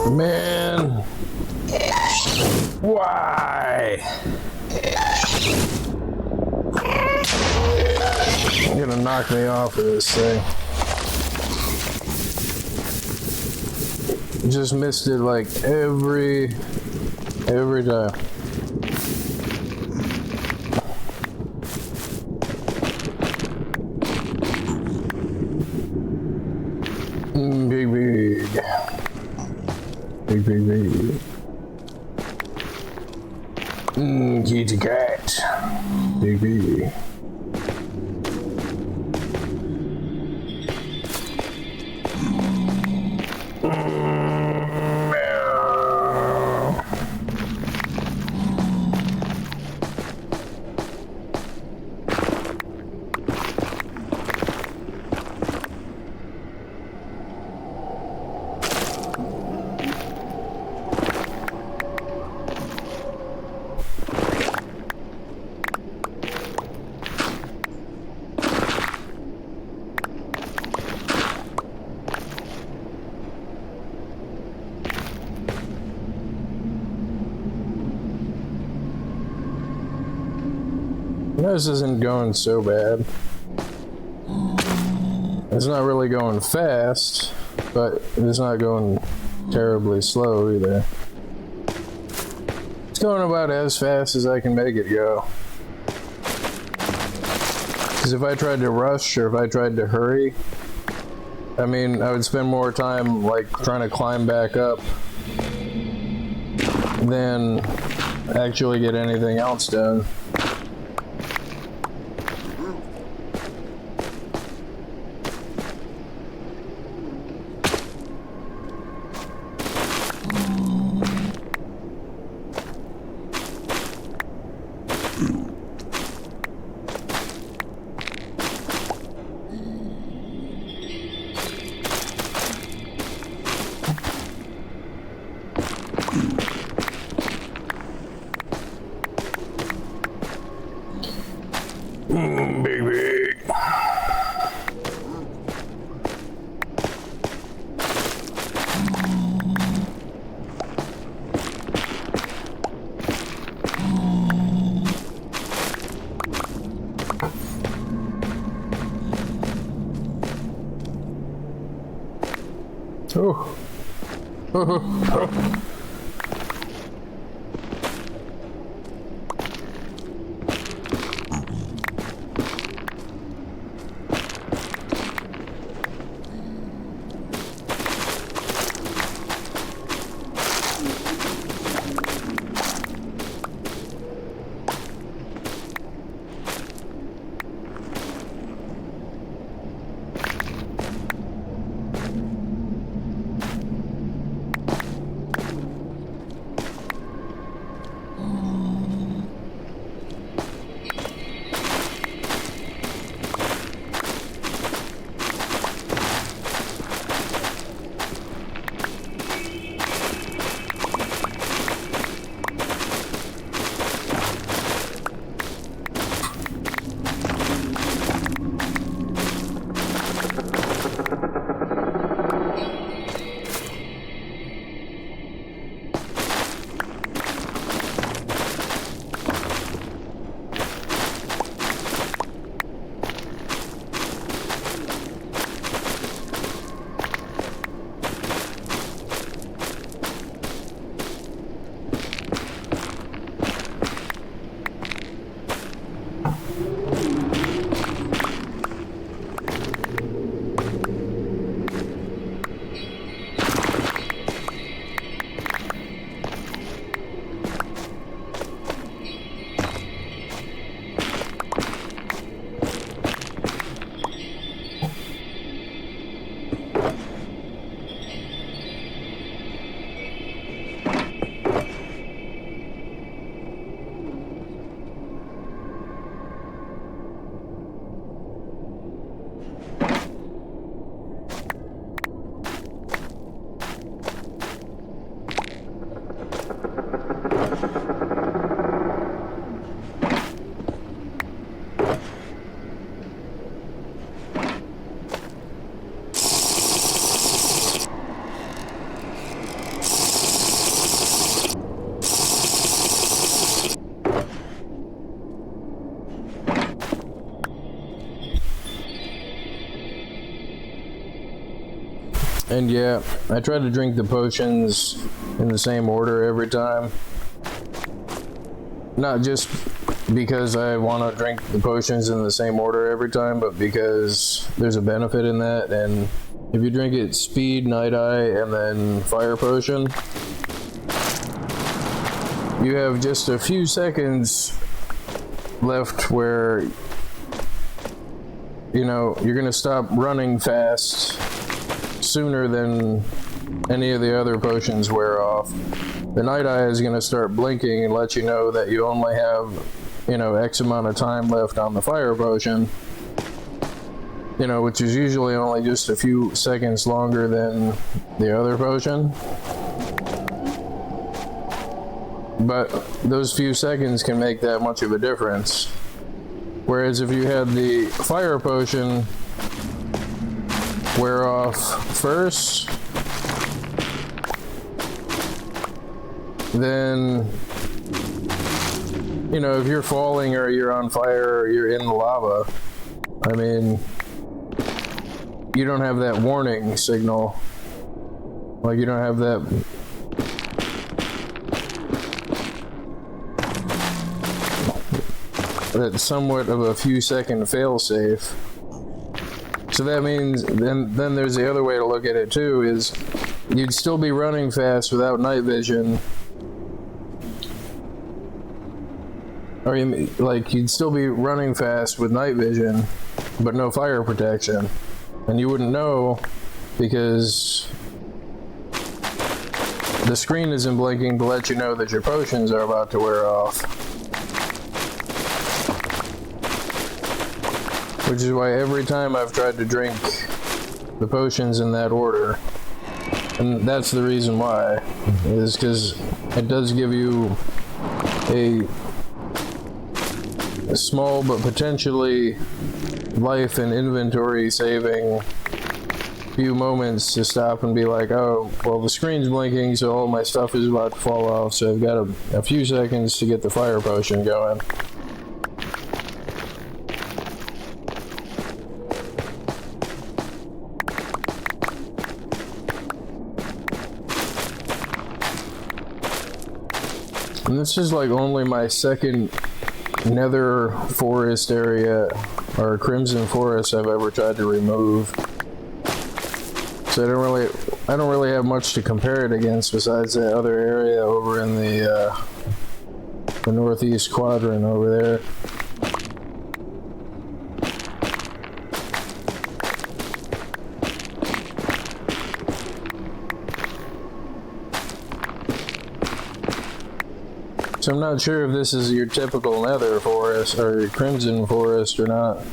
Man. Why? You're gonna knock me off of this thing. Just missed it like every time. Big. Kitty cat. Big. This isn't going so bad. It's not really going fast, but it's not going terribly slow either. It's going about as fast as I can make it go. Because if I tried to rush or if I tried to hurry, I mean, I would spend more time like trying to climb back up than actually get anything else done. Baby. Oh. And yeah, I try to drink the potions in the same order every time. Not just because I want to drink the potions in the same order every time, but because there's a benefit in that. And if you drink it speed, night eye, and then fire potion, you have just a few seconds left where, you know, you're gonna stop running fast sooner than any of the other potions wear off. The night eye is gonna start blinking and let you know that you only have, you know, X amount of time left on the fire potion, you know, which is usually only just a few seconds longer than the other potion. But those few seconds can make that much of a difference. Whereas if you had the fire potion wear off first, then, you know, if you're falling or you're on fire or you're in the lava, I mean, you don't have that warning signal. Like, you don't have that somewhat of a few second fail-safe. So that means then there's the other way to look at it too, is you'd still be running fast without night vision. Or you'd still be running fast with night vision, but no fire protection. And you wouldn't know because the screen isn't blinking to let you know that your potions are about to wear off. Which is why every time I've tried to drink the potions in that order, and that's the reason why, is because it does give you a small but potentially life and inventory saving few moments to stop and be like, oh, well, the screen's blinking, so all my stuff is about to fall off, so I've got a few seconds to get the fire potion going. And this is like only my second nether forest area or crimson forest I've ever tried to remove. So I don't really have much to compare it against besides that other area over in the northeast quadrant over there. So I'm not sure if this is your typical nether forest or your crimson forest or not.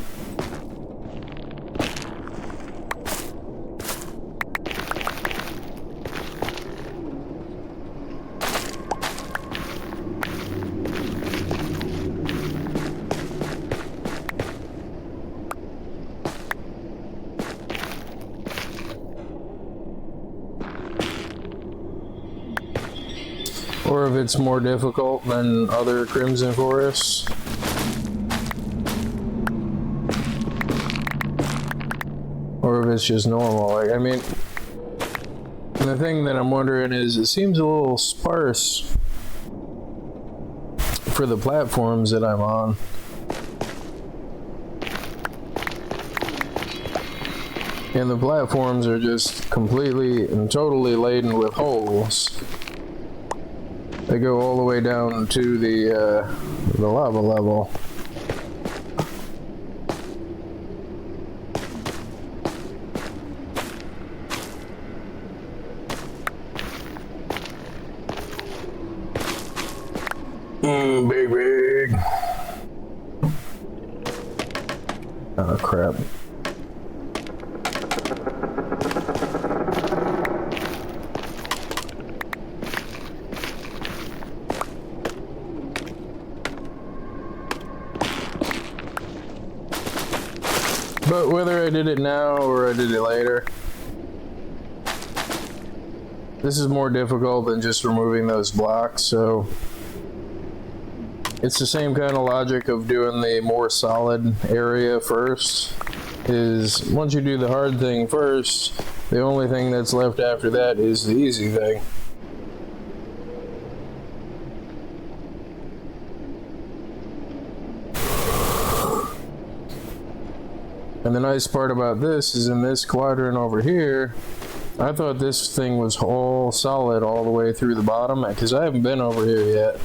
Or if it's more difficult than other crimson forests. Or if it's just normal. Like, I mean, the thing that I'm wondering is, it seems a little sparse for the platforms that I'm on. And the platforms are just completely and totally laden with holes. They go all the way down to the lava level. Big. Oh crap. But whether I did it now or I did it later, this is more difficult than just removing those blocks, so it's the same kind of logic of doing the more solid area first. Is once you do the hard thing first, The only thing that's left after that is the easy thing. And the nice part about this is in this quadrant over here, I thought this thing was all solid all the way through the bottom, because I haven't been over here yet.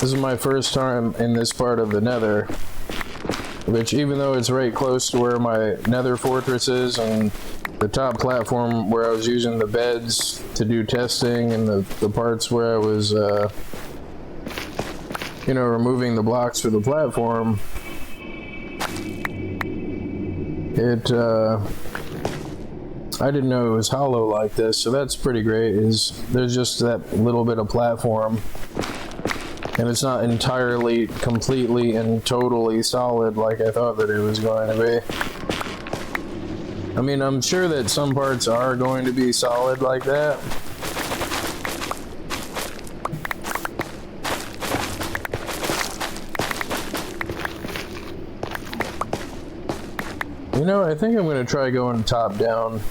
This is my first time in this part of the nether, which even though it's right close to where my nether fortress is and the top platform where I was using the beds to do testing and the parts where I was, you know, removing the blocks for the platform, I didn't know it was hollow like this, so that's pretty great. There's just that little bit of platform, and it's not entirely, completely, and totally solid like I thought that it was going to be. I mean, I'm sure that some parts are going to be solid like that. You know, I think I'm going to try going top down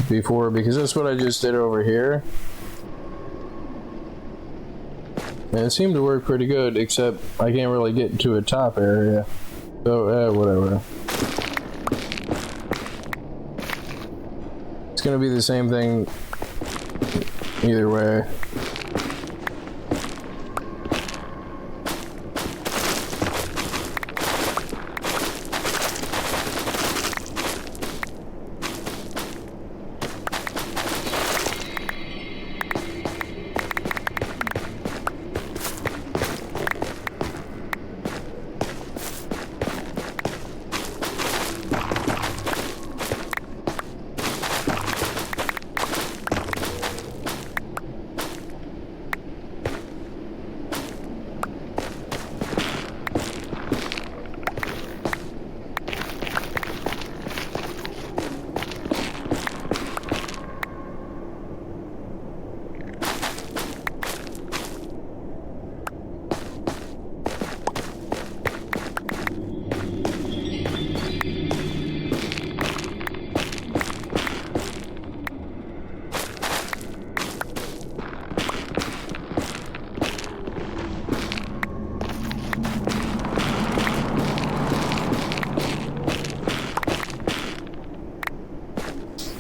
before, because that's what I just did over here. And it seemed to work pretty good, except I can't really get to a top area. So, whatever. It's going to be the same thing either way.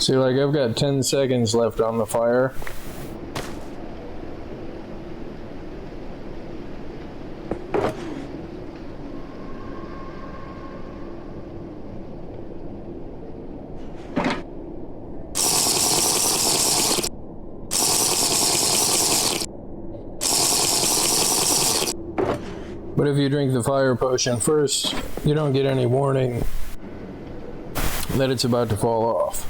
See, like, I've got 10 seconds left on the fire. But if you drink the fire potion first, you don't get any warning that it's about to fall off.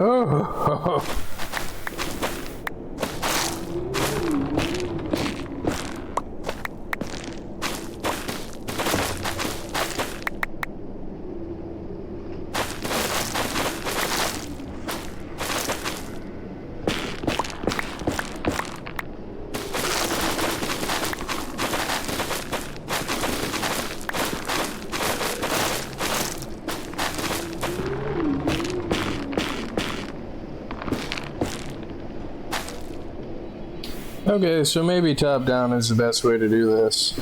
Oh. Okay, so maybe top down is the best way to do this.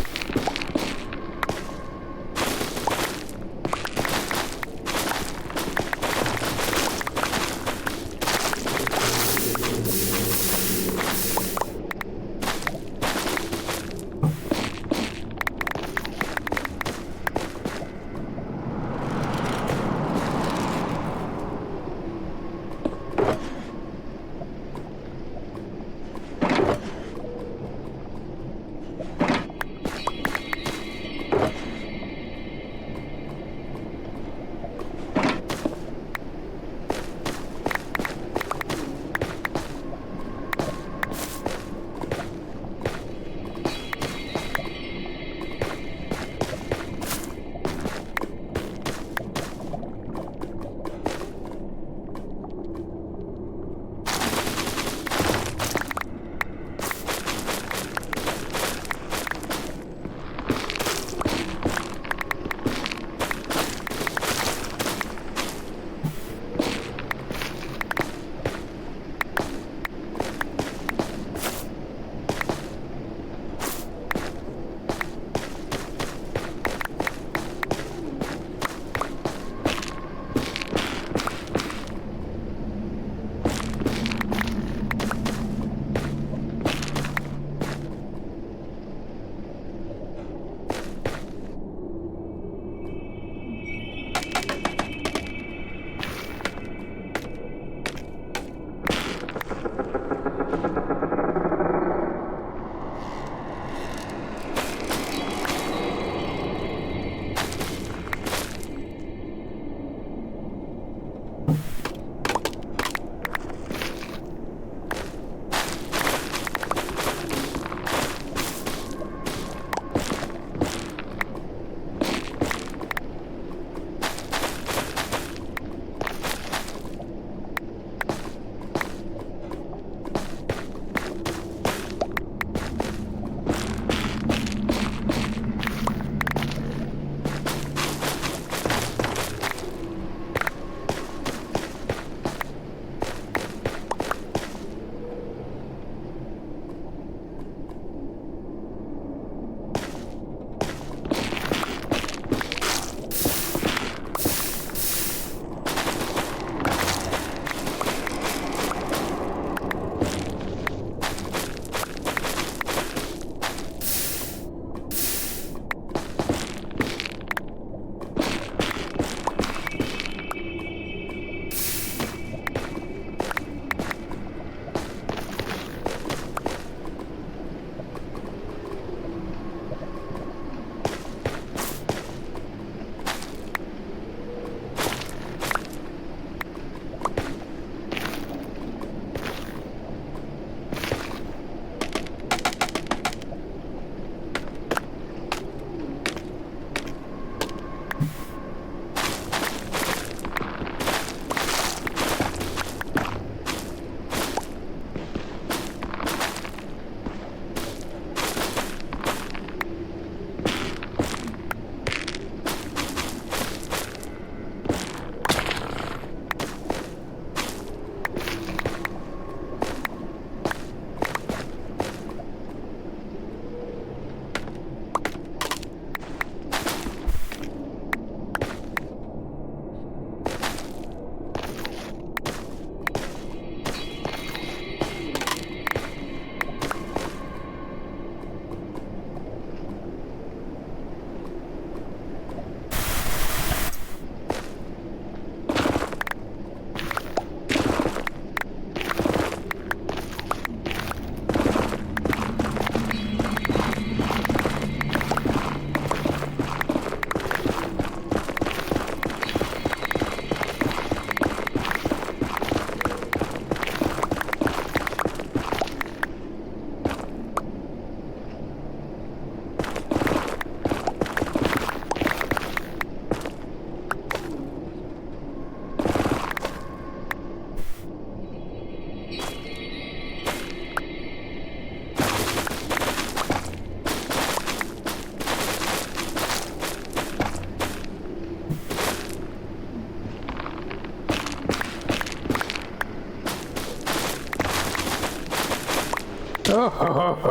Oh.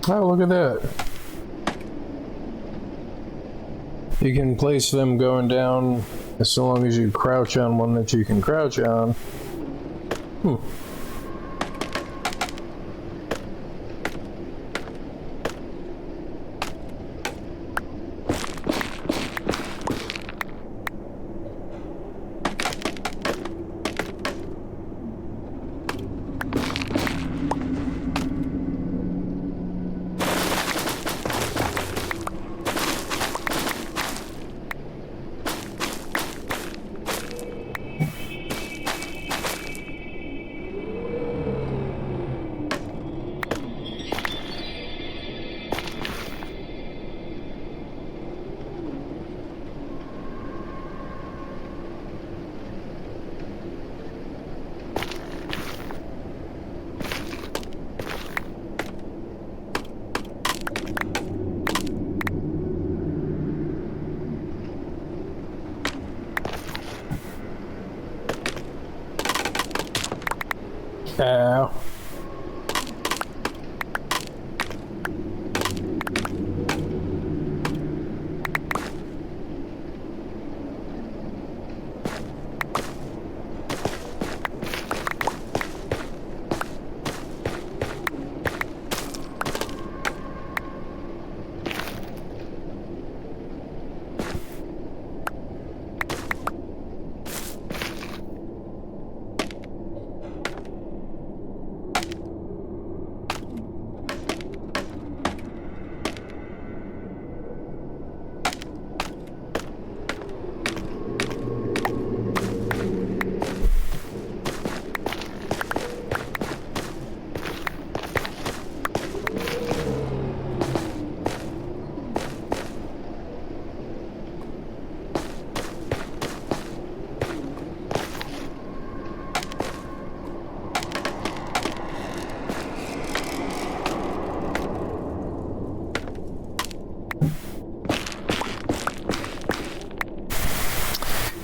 Oh, look at that. You can place them going down as long as you crouch on one that you can crouch on. Ow.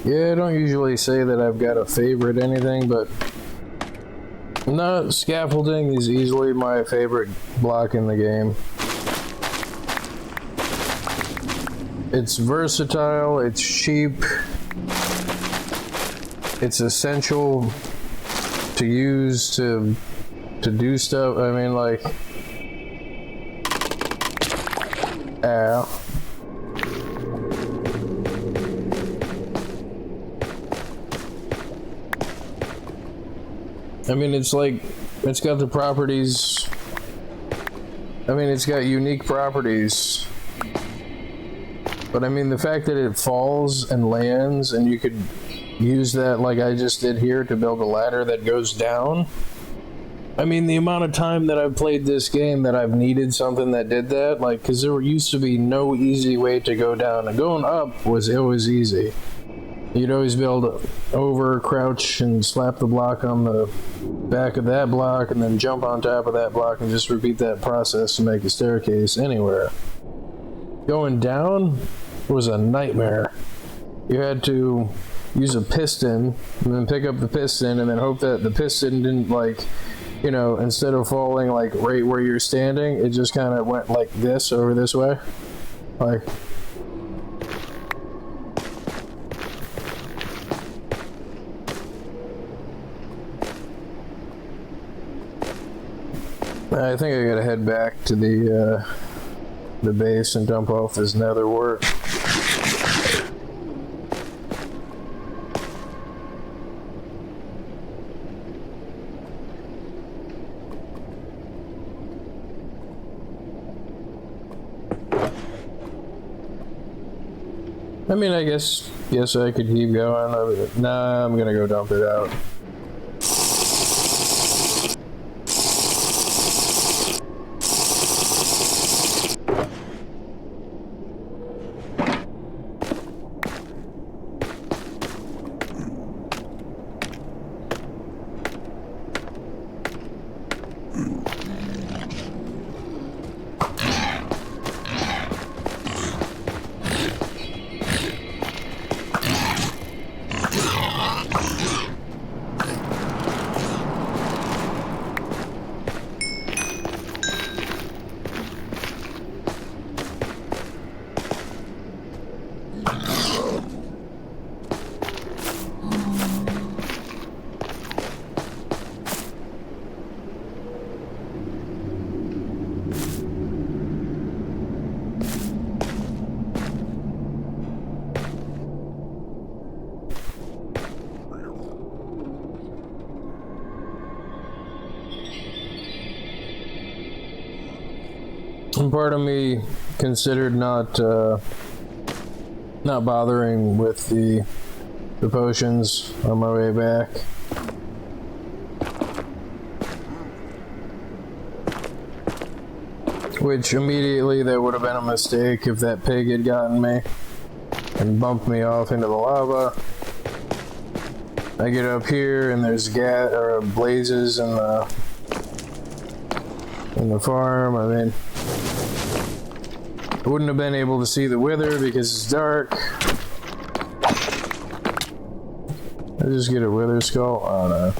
Yeah, I don't usually say that I've got a favorite anything, but no, scaffolding is easily my favorite block in the game. It's versatile, it's cheap, it's essential to use to do stuff. I mean, like, ow. I mean, it's like, it's got the properties, I mean, it's got unique properties, but I mean, the fact that it falls and lands and you could use that like I just did here to build a ladder that goes down. I mean, the amount of time that I've played this game that I've needed something that did that, like, because there used to be no easy way to go down, and going up was always easy. You'd always be able to over crouch and slap the block on the back of that block and then jump on top of that block and just repeat that process to make a staircase anywhere. Going down was a nightmare. You had to use a piston and then pick up the piston and then hope that the piston didn't, like, you know, instead of falling like right where you're standing, it just kind of went like this over this way. Like, I think I gotta head back to the base and dump off this nether wart. I mean, I guess I could keep going. Nah, I'm gonna go dump it out. some part of me considered not bothering with the potions on my way back. Which immediately that would have been a mistake if that pig had gotten me and bumped me off into the lava. I get up here and there's gas or blazes in the farm. I mean, I wouldn't have been able to see the wither because it's dark. I just get a wither skull. I don't know.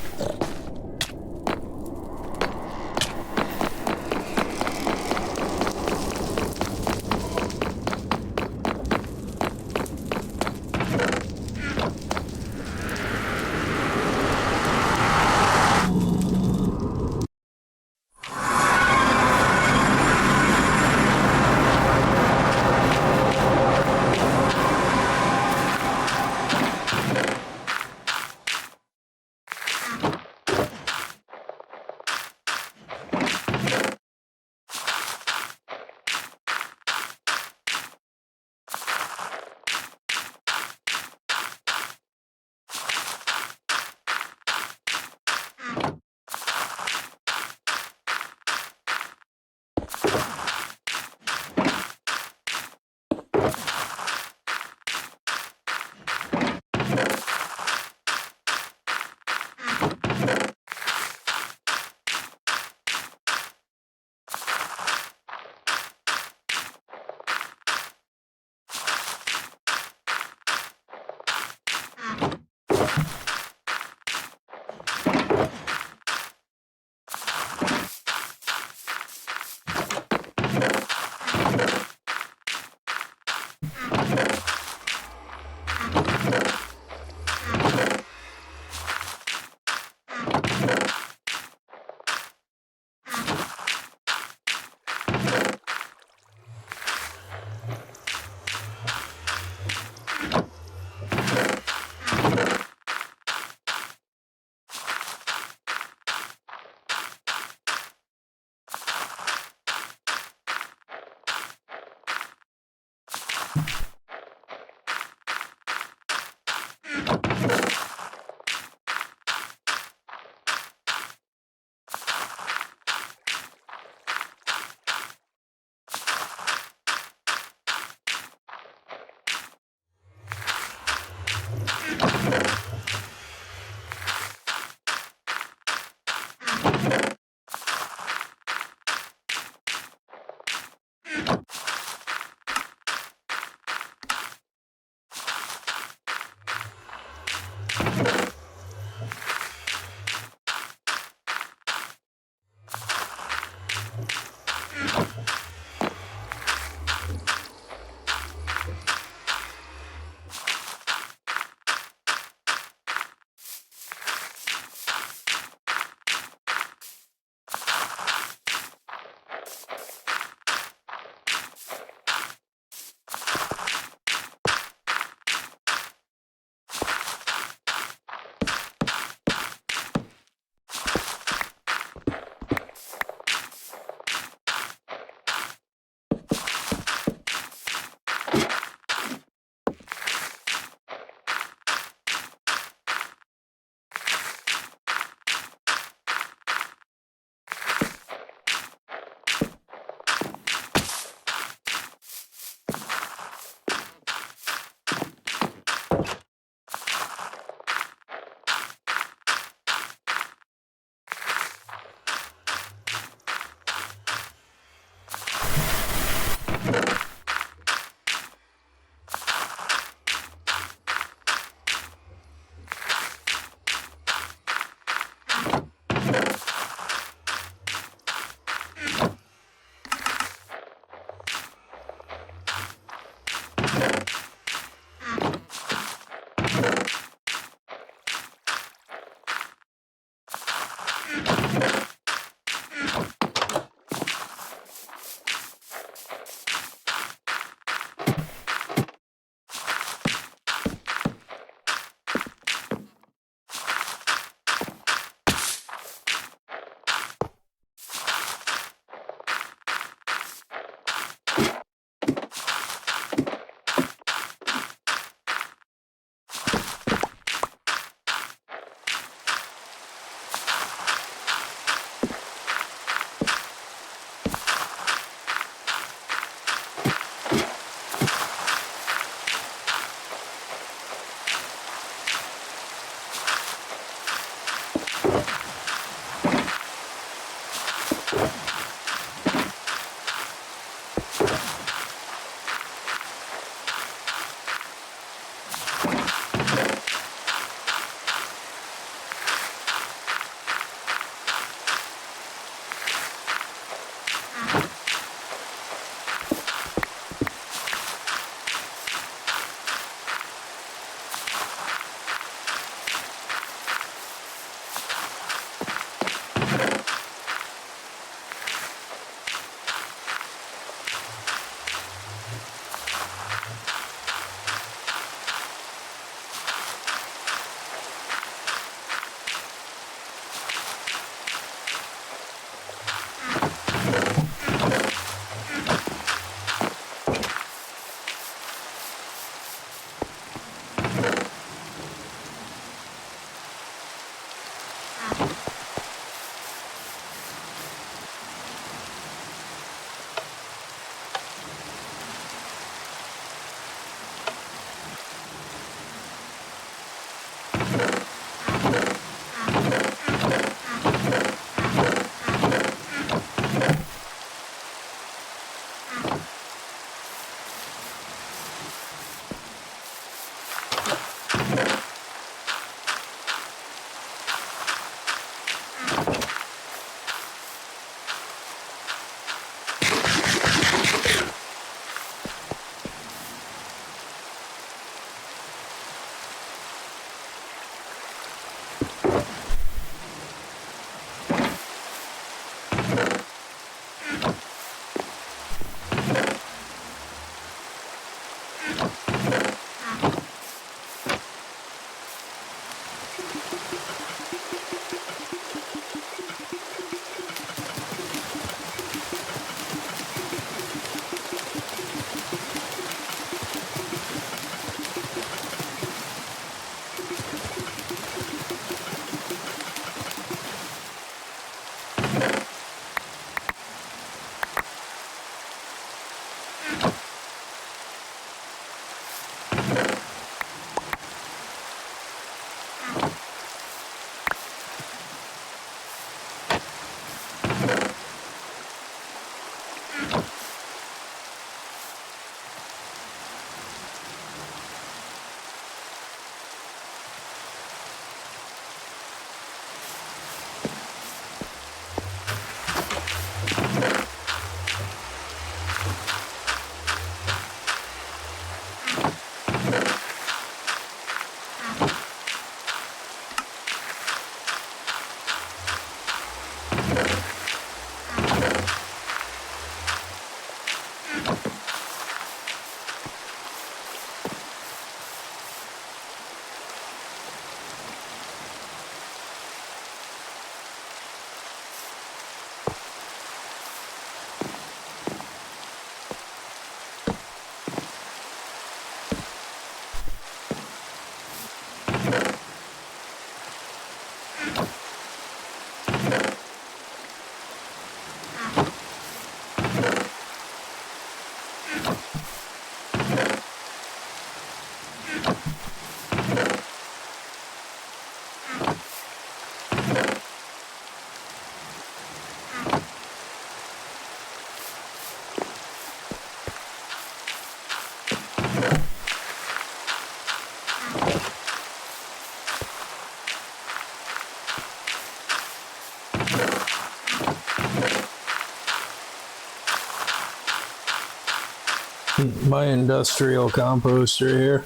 My industrial composter here.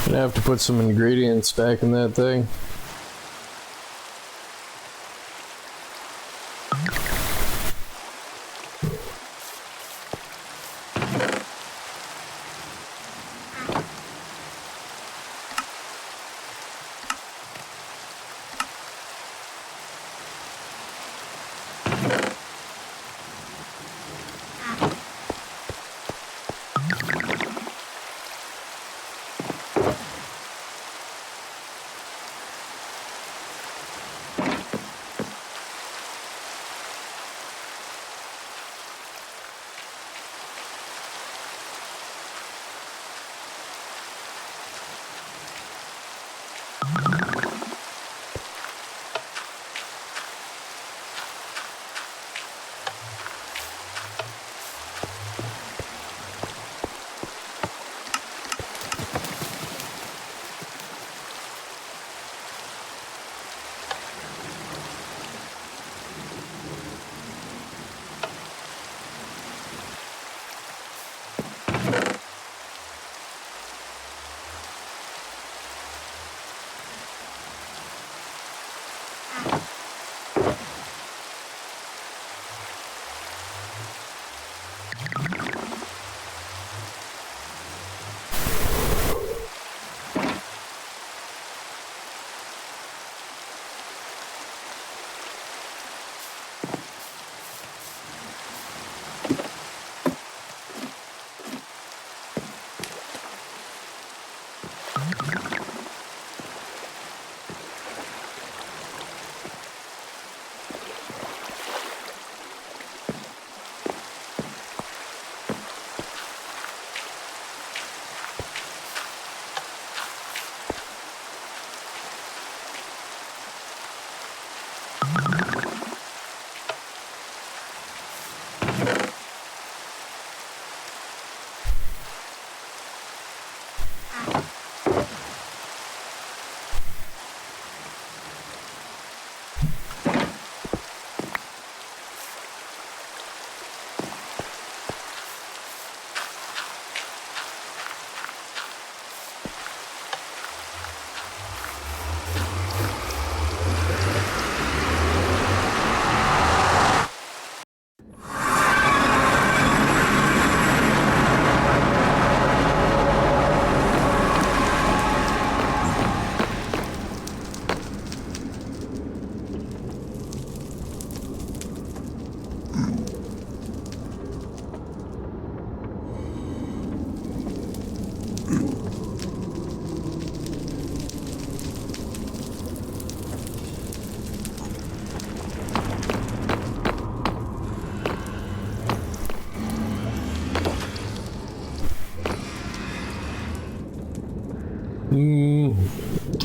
I have to put some ingredients back in that thing.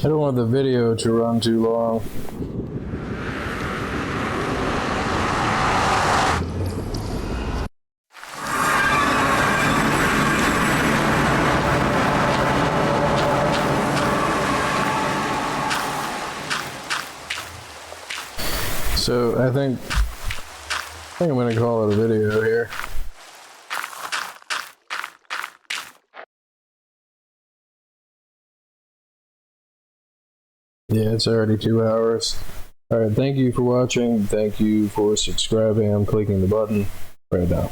I don't want the video to run too long. I think I'm gonna call it a video here. Yeah, it's already 2 hours. Alright, thank you for watching. Thank you for subscribing. I'm clicking the button right now.